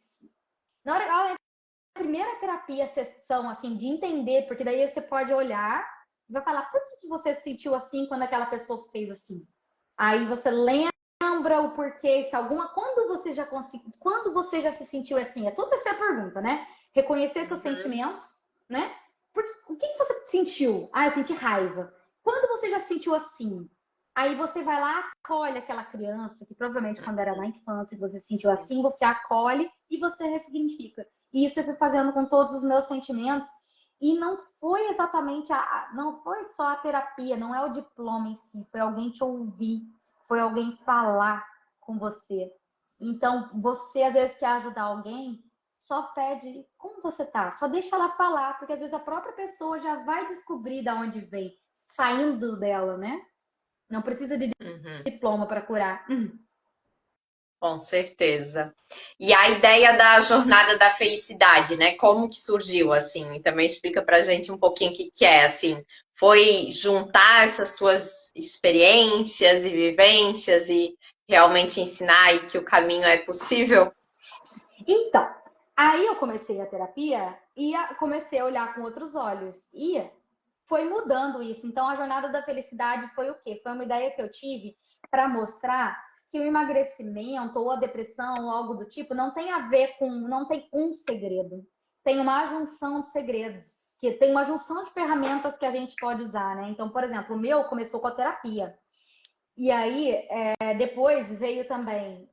na hora, primeira terapia, sessão, assim, de entender, porque daí você pode olhar e vai falar, por que você se sentiu assim quando aquela pessoa fez assim? Aí você lembra o porquê, se alguma, quando você já se sentiu assim? É toda essa a pergunta, né? Reconhecer seus Uhum. sentimentos, né? O que você sentiu? Ah, eu senti raiva. Quando você já se sentiu assim? Aí você vai lá, acolhe aquela criança, que provavelmente quando era na infância você se sentiu assim, você acolhe e você ressignifica. E isso eu fui fazendo com todos os meus sentimentos. E não foi exatamente não foi só a terapia, não é o diploma em si, foi alguém te ouvir, foi alguém falar com você. Então, você às vezes quer ajudar alguém, só pede como você tá, só deixa ela falar, porque às vezes a própria pessoa já vai descobrir de onde vem, saindo dela, né? Não precisa de Uhum. diploma para curar. Com certeza. E a ideia da jornada da felicidade, né? Como que surgiu assim? Também explica pra gente um pouquinho o que que é assim. Foi juntar essas tuas experiências e vivências e realmente ensinar e que o caminho é possível? Então, aí eu comecei a terapia e comecei a olhar com outros olhos. E foi mudando isso. Então, a jornada da felicidade foi o quê? Foi uma ideia que eu tive para mostrar que o emagrecimento ou a depressão ou algo do tipo não tem a ver com, não tem um segredo. Tem uma junção de segredos, que tem uma junção de ferramentas que a gente pode usar, né? Então, por exemplo, o meu começou com a terapia. E aí, depois veio também,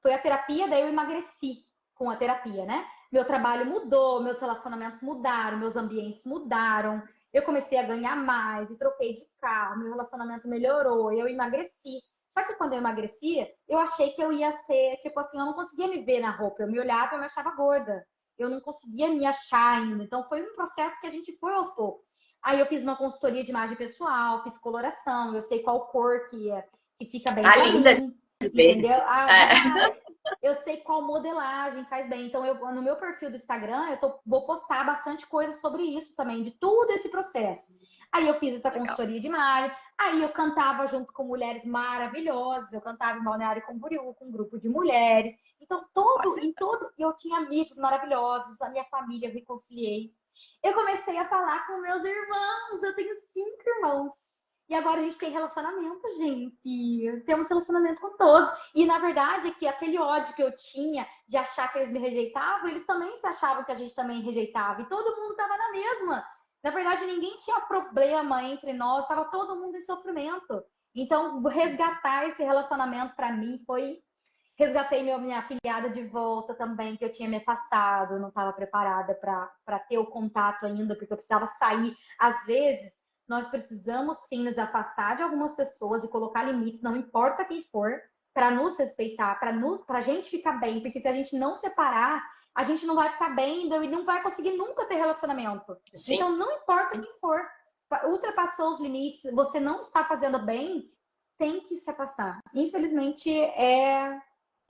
foi a terapia, daí eu emagreci com a terapia, né? Meu trabalho mudou, meus relacionamentos mudaram, meus ambientes mudaram, eu comecei a ganhar mais e troquei de carro, meu relacionamento melhorou, eu emagreci. Só que quando eu emagrecia, eu achei que eu ia ser, tipo assim, eu não conseguia me ver na roupa, eu me olhava e eu me achava gorda. Eu não conseguia me achar ainda. Então foi um processo que a gente foi aos poucos. Aí eu fiz uma consultoria de imagem pessoal, fiz coloração, eu sei qual cor que fica bem Tá para linda mim, de entendeu? verde. Ah, É. obrigada. Eu sei qual modelagem faz bem. Então, no meu perfil do Instagram, vou postar bastante coisa sobre isso também, de todo esse processo. Aí eu fiz essa Legal. consultoria de imagem, aí eu cantava junto com mulheres maravilhosas, eu cantava em Balneário Camboriú com um grupo de mulheres. Então, eu tinha amigos maravilhosos, a minha família eu reconciliei. Eu comecei a falar com meus irmãos. Eu tenho 5 irmãos. E agora a gente tem relacionamento, gente. Temos relacionamento com todos. E na verdade é que aquele ódio que eu tinha de achar que eles me rejeitavam, eles também se achavam que a gente também rejeitava. E todo mundo estava na mesma. Na verdade, ninguém tinha problema entre nós, estava todo mundo em sofrimento. Então, resgatar esse relacionamento para mim foi resgatei minha afilhada de volta também, que eu tinha me afastado, não estava preparada para ter o contato ainda, porque eu precisava sair. Às vezes, nós precisamos sim nos afastar de algumas pessoas e colocar limites, não importa quem for, para nos respeitar, para a gente ficar bem, porque se a gente não separar, a gente não vai ficar bem e não vai conseguir nunca ter relacionamento. Sim. Então, não importa quem for, ultrapassou os limites, você não está fazendo bem, tem que se afastar. Infelizmente,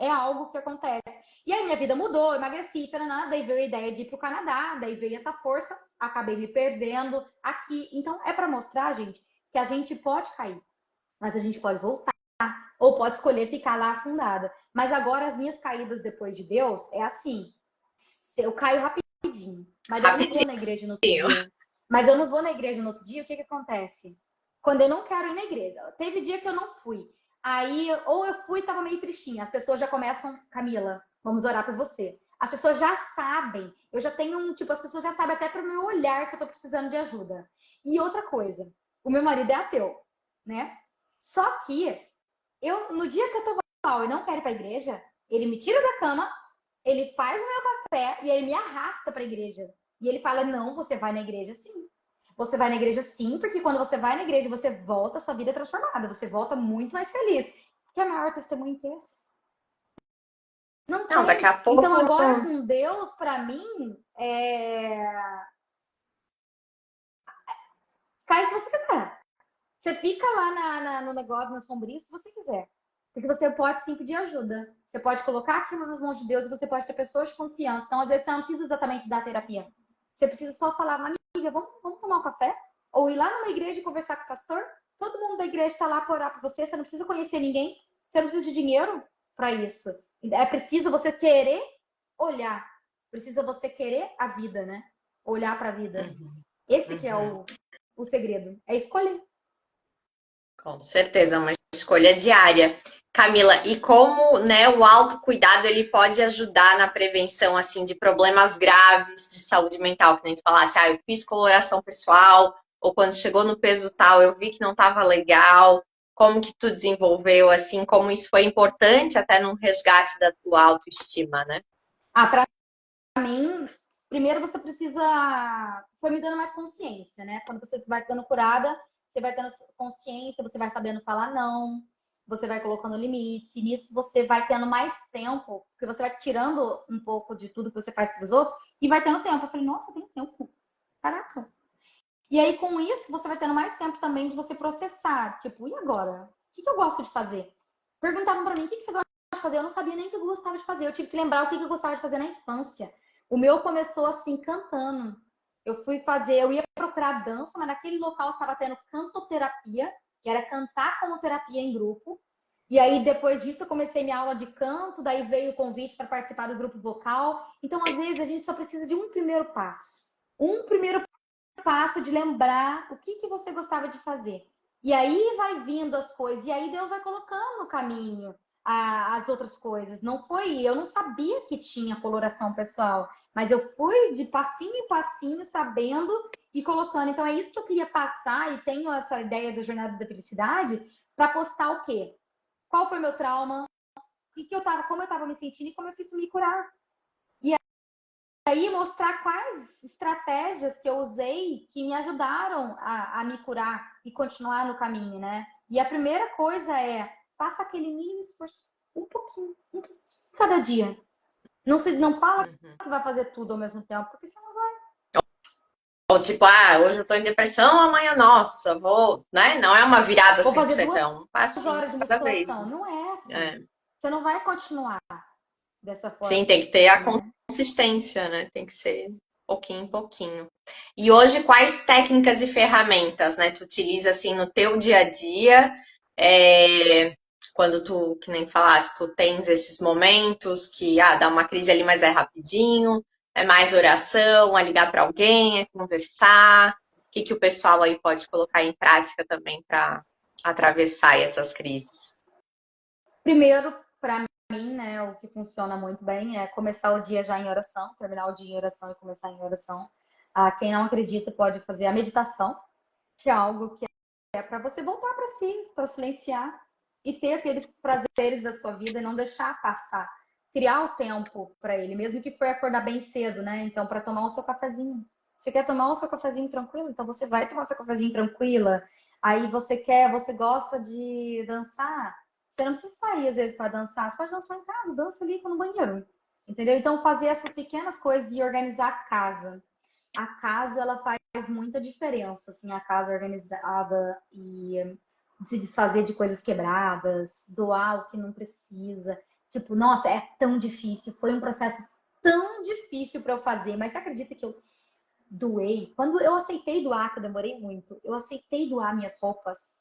é algo que acontece. E aí minha vida mudou, emagreci, taraná, daí veio a ideia de ir para o Canadá, daí veio essa força, acabei me perdendo aqui. Então é para mostrar, gente, que a gente pode cair, mas a gente pode voltar, ou pode escolher ficar lá afundada. Mas agora as minhas caídas depois de Deus é assim, eu caio rapidinho, mas eu não vou Rapidinho. na igreja no outro dia. Mas eu não vou na igreja no outro dia, o que que acontece? Quando eu não quero ir na igreja. Teve dia que eu não fui. Aí, ou eu fui e tava meio tristinha. As pessoas já começam, Camila, vamos orar por você. As pessoas já sabem. Eu já tenho um, tipo, as pessoas já sabem até pro meu olhar que eu tô precisando de ajuda. E outra coisa, o meu marido é ateu, né? Só que no dia que eu tô mal e não quero ir pra igreja, ele me tira da cama, ele faz o meu café e ele me arrasta pra igreja. E ele fala: "Não, você vai na igreja sim. Você vai na igreja sim, porque quando você vai na igreja, você volta, sua vida é transformada, você volta muito mais feliz." Que é maior testemunho que esse? Não Não, daqui tem. a Então, pouco. agora com Deus, para mim, cai se você quiser. Você fica lá no negócio, na sombria, se você quiser. Porque você pode sim pedir ajuda. Você pode colocar aquilo nas mãos de Deus e você pode ter pessoas de confiança. Então, às vezes, você não precisa exatamente dar terapia. Você precisa só falar: amiga, vamos tomar um café? Ou ir lá numa igreja e conversar com o pastor. Todo mundo da igreja está lá para orar por você. Você não precisa conhecer ninguém. Você não precisa de dinheiro para isso. É preciso você querer olhar. Precisa você querer a vida, né? Olhar para a vida. Uhum, Esse que é uhum. o segredo. É escolher. Com certeza, é uma escolha diária. Camila, e como, né, o autocuidado ele pode ajudar na prevenção assim de problemas graves de saúde mental, que a gente falasse, eu fiz coloração pessoal, ou quando chegou no peso tal, eu vi que não estava legal. Como que tu desenvolveu assim, como isso foi importante até no resgate da tua autoestima, né? Ah, para mim, primeiro você precisa. Foi me dando mais consciência, né? Quando você vai ficando curada, você vai tendo consciência, você vai sabendo falar não, você vai colocando limites, e nisso você vai tendo mais tempo, porque você vai tirando um pouco de tudo que você faz para os outros e vai tendo tempo. Eu falei, nossa, tem tempo. Caraca. E aí, com isso, você vai tendo mais tempo também de você processar. Tipo, e agora? O que eu gosto de fazer? Perguntavam pra mim, o que você gosta de fazer? Eu não sabia nem o que eu gostava de fazer. Eu tive que lembrar o que eu gostava de fazer na infância. O meu começou assim, cantando. Eu ia procurar dança, mas naquele local estava tendo cantoterapia, que era cantar como terapia em grupo. E aí, depois disso, eu comecei minha aula de canto, daí veio o convite para participar do grupo vocal. Então, às vezes, a gente só precisa de um primeiro passo. Um primeiro passo de lembrar o que você gostava de fazer. E aí vai vindo as coisas, e aí Deus vai colocando no caminho as outras coisas. Não foi, eu não sabia que tinha coloração pessoal, mas eu fui de passinho em passinho, sabendo e colocando. Então é isso que eu queria passar, e tenho essa ideia da Jornada da Felicidade, para postar o quê? Qual foi meu trauma? Como eu estava me sentindo e como eu fiz me curar. Aí mostrar quais estratégias que eu usei que me ajudaram a me curar e continuar no caminho, né? E a primeira coisa é, faça aquele mínimo esforço, um pouquinho cada dia. Não fala que vai fazer tudo ao mesmo tempo, porque você não vai. Ou tipo, hoje eu tô em depressão, amanhã, nossa, vou, né? Não é uma virada Vou fazer 100%, é um passinho horas de de cada vez, musculação. né? Não é assim. É. Você não vai continuar dessa forma, Sim, tem que ter a né? consistência, né? Tem que ser pouquinho em pouquinho. E hoje, quais técnicas e ferramentas, né, tu utiliza assim no teu dia a dia, quando tu, que nem falaste, tu tens esses momentos que dá uma crise ali, mas é rapidinho, é mais oração, é ligar para alguém, é conversar. O que que o pessoal aí pode colocar em prática também para atravessar essas crises? Primeiro, para mim, né, o que funciona muito bem é começar o dia já em oração, terminar o dia em oração e começar em oração. Quem não acredita pode fazer a meditação, que é algo que é para você voltar para si, para silenciar e ter aqueles prazeres da sua vida e não deixar passar. Criar o tempo para ele, mesmo que for acordar bem cedo, né? Então, para tomar o seu cafezinho. Você quer tomar o seu cafezinho tranquilo? Então você vai tomar o seu cafezinho tranquila. Aí você gosta de dançar. Você não precisa sair às vezes para dançar. Você pode dançar em casa, dança ali no banheiro. Entendeu? Então fazer essas pequenas coisas e organizar a casa. A casa ela faz muita diferença, assim, a casa organizada e se desfazer de coisas quebradas, doar o que não precisa. Tipo, nossa, é tão difícil. Foi um processo tão difícil para eu fazer, mas você acredita que eu doei? Quando eu aceitei doar, que eu demorei muito, eu aceitei doar minhas roupas,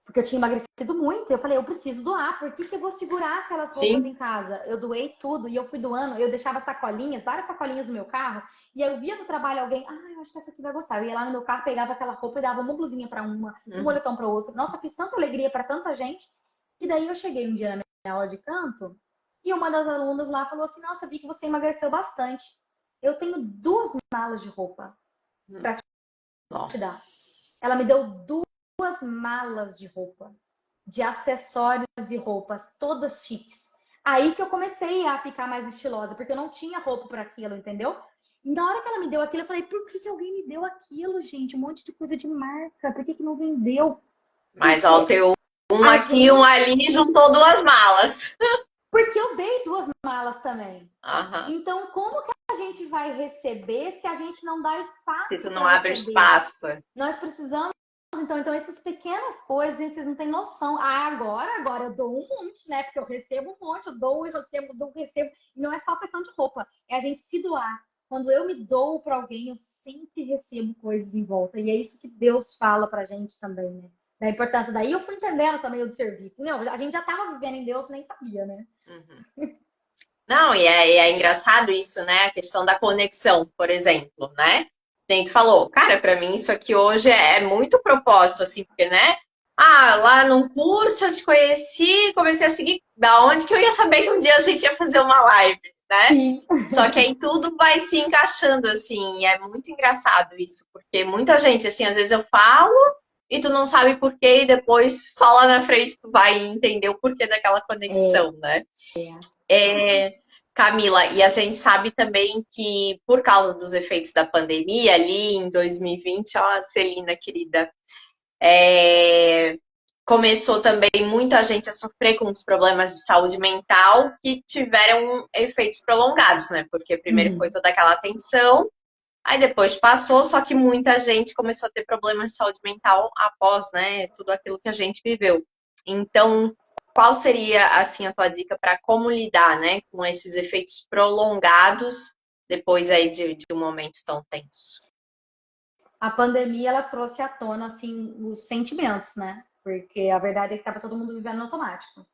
porque eu tinha emagrecido muito. Eu falei, eu preciso doar, por que eu vou segurar aquelas roupas Sim. em casa? Eu doei tudo e eu fui doando, eu deixava sacolinhas, várias sacolinhas no meu carro, e aí eu via no trabalho alguém, eu acho que essa aqui vai gostar. Eu ia lá no meu carro, pegava aquela roupa e dava uma blusinha para uma, um Uhum. moletom para outro. Nossa, fiz tanta alegria para tanta gente, que daí eu cheguei um dia na minha aula de canto, e uma das alunas lá falou assim, nossa, vi que você emagreceu bastante. Eu tenho 2 malas de roupa para te dar. Nossa. Ela me deu 2 malas de roupa, de acessórios e roupas, todas chiques. Aí que eu comecei a ficar mais estilosa, porque eu não tinha roupa para aquilo, entendeu? E na hora que ela me deu aquilo, eu falei, por que alguém me deu aquilo, gente? Um monte de coisa de marca, por que não vendeu? Mas ó, Porque teu um a aqui, um gente. ali, juntou 2 malas. Porque eu dei 2 malas também. Aham. Então, como que a gente vai receber se a gente não dá Se tu espaço não para abre receber? espaço. Nós precisamos. Então, essas pequenas coisas, vocês não têm noção. Agora eu dou um monte, né? Porque eu recebo um monte, eu dou e recebo, dou, recebo. E não é só questão de roupa, é a gente se doar. Quando eu me dou para alguém, eu sempre recebo coisas em volta. E é isso que Deus fala pra gente também, né? Da importância. Daí eu fui entendendo também o de servir. Não, a gente já estava vivendo em Deus, nem sabia, né? Uhum. Não, e é engraçado isso, né? A questão da conexão, por exemplo, né? Nem tu falou, cara, pra mim isso aqui hoje é muito propósito, assim, porque, né? Lá num curso eu te conheci, comecei a seguir. Da onde que eu ia saber que um dia a gente ia fazer uma live, né? Sim. Só que aí tudo vai se encaixando, assim, e é muito engraçado isso, porque muita gente, assim, às vezes eu falo e tu não sabe por quê, e depois só lá na frente tu vai entender o porquê daquela É, conexão, né? É, Camila, e a gente sabe também que por causa dos efeitos da pandemia ali em 2020, ó, Celina querida, é, começou também muita gente a sofrer com os problemas de saúde mental que tiveram efeitos prolongados, né? Porque primeiro foi Uhum. toda aquela atenção, aí depois passou, só que muita gente começou a ter problemas de saúde mental após, né, tudo aquilo que a gente viveu. Então, qual seria, assim, a tua dica para como lidar, né, com esses efeitos prolongados depois aí de um momento tão tenso? A pandemia, ela trouxe à tona, assim, os sentimentos, né? Porque a verdade é que estava todo mundo vivendo no automático.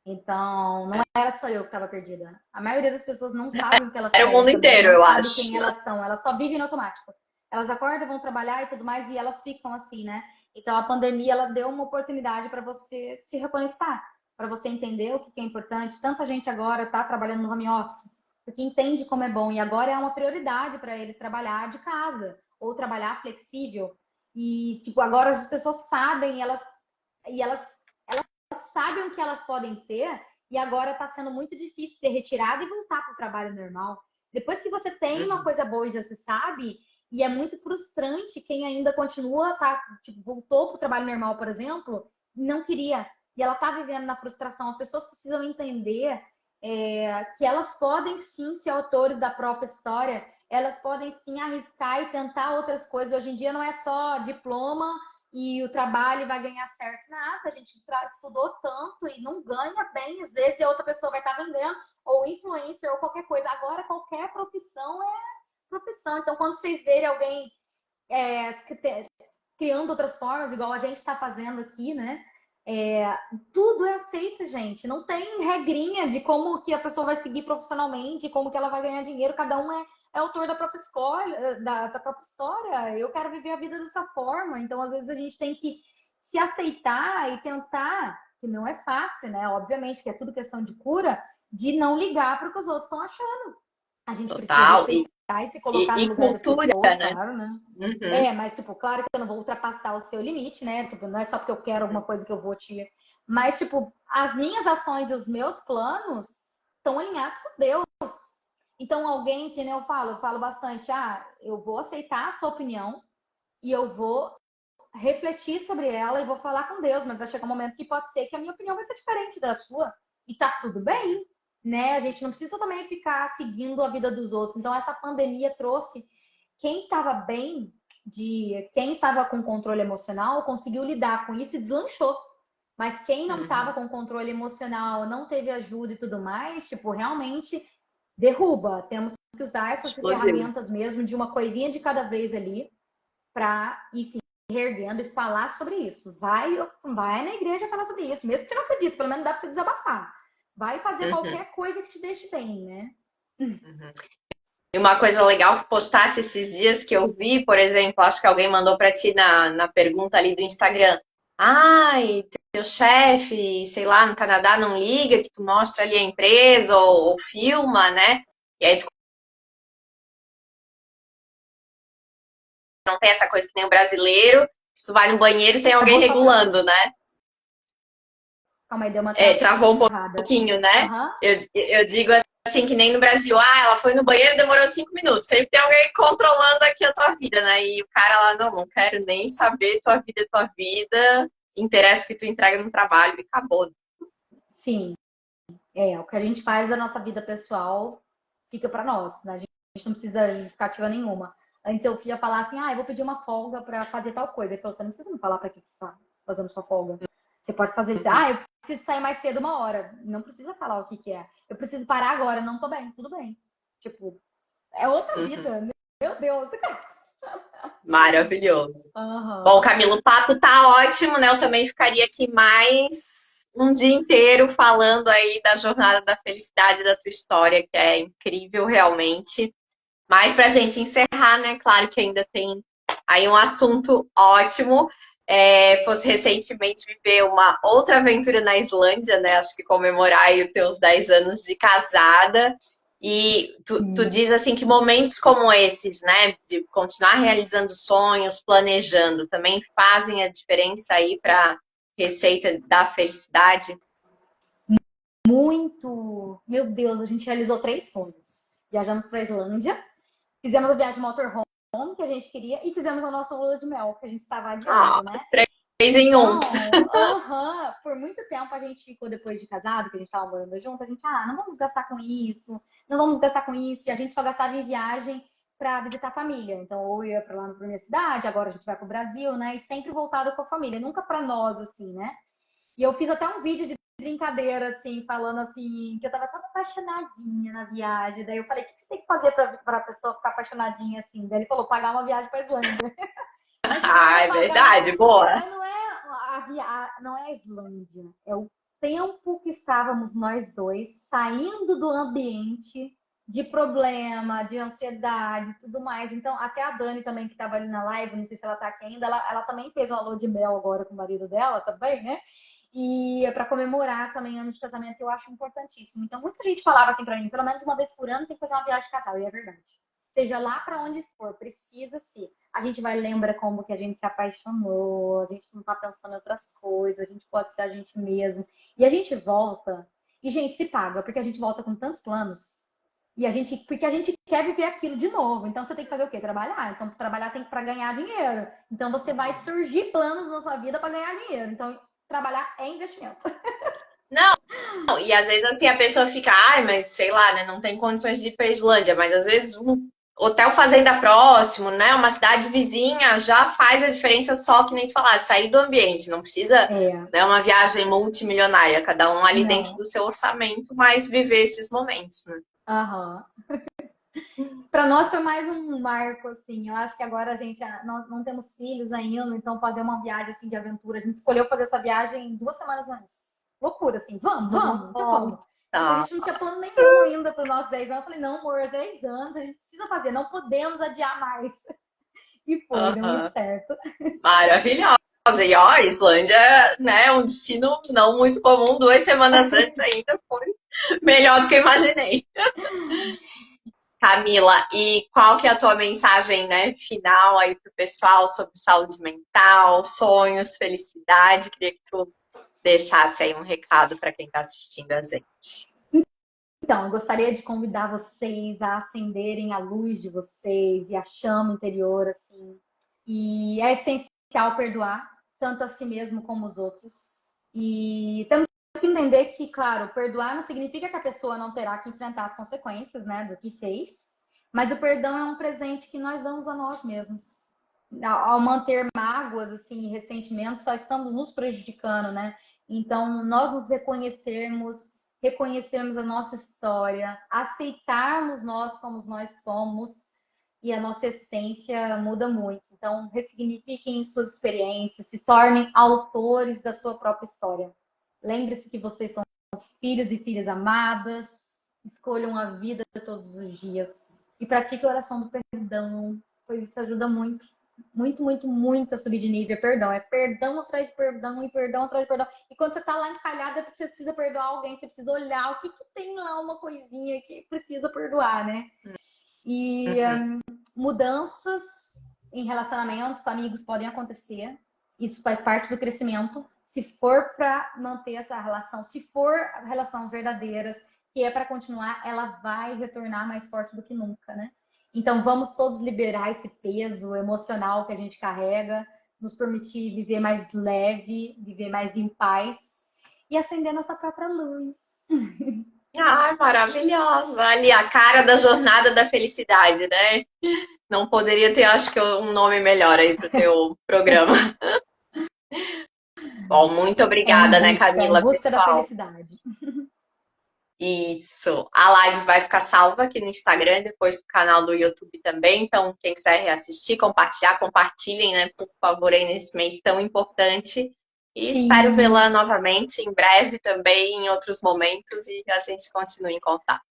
Então, não era só eu que estava perdida. A maioria das pessoas não sabe o que elas Era o querem mundo também, inteiro, não eu sabe acho. quem elas são. Elas só vivem no automático. Elas acordam, vão trabalhar e tudo mais, e elas ficam assim, né? Então, a pandemia, ela deu uma oportunidade para você se reconectar, para você entender o que é importante. Tanta gente agora está trabalhando no home office, porque entende como é bom, e agora é uma prioridade para eles trabalhar de casa ou trabalhar flexível. E, tipo, agora as pessoas sabem, elas sabem o que elas podem ter, e agora está sendo muito difícil ser retirada e voltar para o trabalho normal. Depois que você tem uma Uhum. coisa boa e já se sabe, e é muito frustrante quem ainda continua, tá, tipo, voltou para o trabalho normal, por exemplo, não queria. E ela está vivendo na frustração. As pessoas precisam entender que elas podem sim ser autores da própria história, elas podem sim arriscar e tentar outras coisas. Hoje em dia não é só diploma e o trabalho vai ganhar certo. Nada, a gente estudou tanto e não ganha bem, às vezes, e a outra pessoa vai estar vendendo, ou influencer, ou qualquer coisa. Agora, qualquer profissão é profissão. Então, quando vocês verem alguém é, criando outras formas, igual a gente está fazendo aqui, né? Tudo é aceito, gente. Não tem regrinha de como que a pessoa vai seguir profissionalmente, como que ela vai ganhar dinheiro. Cada um é autor da própria escolha, da própria história. Eu quero viver a vida dessa forma. Então, às vezes, a gente tem que se aceitar e tentar, que não é fácil, né? Obviamente que é tudo questão de cura, de não ligar para o que os outros estão achando. A gente precisa Total. respeitar e se colocar no E lugar das cultura, pessoas, né? claro, né? Uhum. Mas, tipo, claro que eu não vou ultrapassar o seu limite, né? Tipo, não é só porque eu quero alguma coisa que eu vou te. Mas, tipo, as minhas ações e os meus planos estão alinhados com Deus. Então, alguém que nem eu falo bastante, eu vou aceitar a sua opinião e eu vou refletir sobre ela e vou falar com Deus, mas vai chegar um momento que pode ser que a minha opinião vai ser diferente da sua e tá tudo bem, né? A gente não precisa também ficar seguindo a vida dos outros. Então, essa pandemia trouxe quem estava bem, quem estava com controle emocional, conseguiu lidar com isso e deslanchou. Mas quem não estava Uhum. com controle emocional, não teve ajuda e tudo mais, tipo, realmente derruba. Temos que usar essas Explodiu. ferramentas mesmo de uma coisinha de cada vez ali para ir se reerguendo e falar sobre isso. Vai na igreja falar sobre isso, mesmo que você não acredite, pelo menos dá para você desabafar. Vai fazer Uhum. qualquer coisa que te deixe bem, né? Uhum. E uma coisa legal que postasse esses dias que eu vi, por exemplo, acho que alguém mandou para ti na pergunta ali do Instagram. Ai, teu chefe, sei lá, no Canadá não liga que tu mostra ali a empresa ou filma, né? E aí tu não tem essa coisa que nem o brasileiro. Se tu vai no banheiro, tem alguém Travou sua voz. regulando, né? Calma aí, deu uma É, travou um travada. pouquinho, né? Aham. Eu digo assim, que nem no Brasil, ela foi no banheiro, demorou 5 minutos. Sempre tem alguém controlando aqui a tua vida, né? E o cara lá, não quero nem saber, tua vida é tua vida, interessa o que tu entrega no trabalho e acabou. Sim, o que a gente faz da nossa vida pessoal fica para nós, né? A gente não precisa de justificativa nenhuma. Antes eu ia falar assim, eu vou pedir uma folga para fazer tal coisa. Ele falou, você não precisa me falar para que você está fazendo sua folga. Você pode fazer isso. Uhum, Eu preciso sair mais cedo 1 hora. Não precisa falar o que que é. Eu preciso parar agora, não tô bem, tudo bem. Tipo, é outra uhum. vida. Meu Deus. Maravilhoso. Bom, Aham. Camilo, o papo tá ótimo, né? Eu também ficaria aqui mais um dia inteiro falando aí da jornada da felicidade da tua história, que é incrível realmente. Mas para a gente encerrar, né? Claro que ainda tem aí um assunto ótimo. Fosse recentemente viver uma outra aventura na Islândia, né? Acho que comemorar aí os teus 10 anos de casada. E tu Sim. diz assim que momentos como esses, né? De continuar realizando sonhos, planejando, também fazem a diferença aí para receita da felicidade. muito. Meu Deus, a gente realizou 3 sonhos. Viajamos para a Islândia, fizemos a viagem motorhome que a gente queria e fizemos a nossa lua de mel, que a gente estava Ah, adiando, né? 3 em 1. Então, por muito tempo a gente ficou depois de casado, que a gente estava morando junto, a gente, não vamos gastar com isso, não vamos gastar com isso, e a gente só gastava em viagem para visitar a família. Então, ou ia para lá na minha cidade, agora a gente vai para o Brasil, né? E sempre voltado com a família, nunca para nós, assim, né? E eu fiz até um vídeo de brincadeira, assim, falando assim, que eu tava toda apaixonadinha na viagem. Daí eu falei, o que você tem que fazer pra pessoa ficar apaixonadinha assim? Daí ele falou, pagar uma viagem pra Islândia. Mas não Ah, é é pagar, verdade, boa. mas não é a Islândia, é o tempo que estávamos nós dois saindo do ambiente de problema, de ansiedade, tudo mais. Então, até a Dani também que estava ali na live, não sei se ela está aqui ainda, ela também fez uma lua de mel agora com o marido dela também, né? E é para comemorar também anos de casamento, eu acho importantíssimo. Então, muita gente falava assim para mim, pelo menos uma vez por ano tem que fazer uma viagem de casal, e é verdade. Seja lá para onde for, precisa ser. A gente vai lembrar como que a gente se apaixonou, a gente não tá pensando em outras coisas, a gente pode ser a gente mesmo. E a gente volta, e gente se paga, porque a gente volta com tantos planos. Porque a gente quer viver aquilo de novo. Então você tem que fazer o quê? Trabalhar. Então trabalhar tem que para ganhar dinheiro. Então você vai surgir planos na sua vida para ganhar dinheiro. Então trabalhar é investimento. Não, e às vezes assim a pessoa fica, ai, mas sei lá, né? Não tem condições de ir pra Islândia, mas às vezes um hotel fazenda próximo, né? Uma cidade vizinha já faz a diferença só que nem tu falar, sair do ambiente, não precisa, É, né, uma viagem multimilionária, cada um ali dentro não. do seu orçamento, mas viver esses momentos, né? Aham. Para nós foi mais um marco, assim. Eu acho que agora a gente não temos filhos ainda, então fazer uma viagem assim de aventura. A gente escolheu fazer essa viagem 2 semanas antes. Loucura, assim. Vamos, então vamos. Nossa. Tipo, a gente não tinha plano nenhum ainda para os nossos 10 anos. Eu falei, não, amor, 10 anos, a gente precisa fazer, não podemos adiar mais. E foi, deu muito Aham. certo. Maravilhosa. E ó, a Islândia, né, é um destino não muito comum, 2 semanas antes ainda foi melhor do que eu imaginei. Camila, e qual que é a tua mensagem, né, final aí pro pessoal sobre saúde mental, sonhos, felicidade? Queria que tu deixasse aí um recado para quem está assistindo a gente. Então, eu gostaria de convidar vocês a acenderem a luz de vocês e a chama interior, assim. E é essencial perdoar, tanto a si mesmo como os outros. E temos que entender que, claro, perdoar não significa que a pessoa não terá que enfrentar as consequências, né, do que fez, mas o perdão é um presente que nós damos a nós mesmos. Ao manter mágoas, assim, ressentimentos, só estamos nos prejudicando, né? Então, nós nos reconhecermos a nossa história, aceitarmos nós como nós somos e a nossa essência muda muito. Então, ressignifiquem suas experiências, se tornem autores da sua própria história. Lembre-se que vocês são filhos e filhas amadas, escolham a vida todos os dias e pratiquem a oração do perdão, pois isso ajuda muito. Muito, muito, muito a subir de nível. É perdão atrás de perdão e perdão atrás de perdão. E quando você tá lá encalhada, é porque você precisa perdoar alguém, você precisa olhar o que, que tem lá, uma coisinha que precisa perdoar, né? E Uhum. mudanças em relacionamentos, amigos podem acontecer. Isso faz parte do crescimento. Se for para manter essa relação, se for a relação verdadeira, que é para continuar, ela vai retornar mais forte do que nunca, né? Então vamos todos liberar esse peso emocional que a gente carrega, nos permitir viver mais leve, viver mais em paz e acender nossa própria luz. Ai, maravilhosa. Ali, a cara da jornada da felicidade, né? Não poderia ter, acho que, um nome melhor aí pro teu programa. Bom, muito obrigada, né, Em Camila, busca da pessoal. felicidade. Isso. A live vai ficar salva aqui no Instagram, depois do canal do YouTube também. Então, quem quiser reassistir, compartilhar, compartilhem, né, por favor, aí nesse mês tão importante. E espero Sim. vê-la novamente em breve também, em outros momentos, e a gente continue em contato.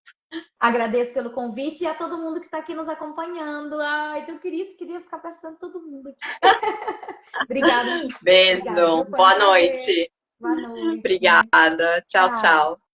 Agradeço pelo convite e a todo mundo que está aqui nos acompanhando. Ai, tão querido, queria ficar prestando todo mundo aqui. Obrigada. Obrigada, Beijo, viu? Foi um boa prazer. noite. Boa noite. Obrigada. Tchau, Tchau. tchau.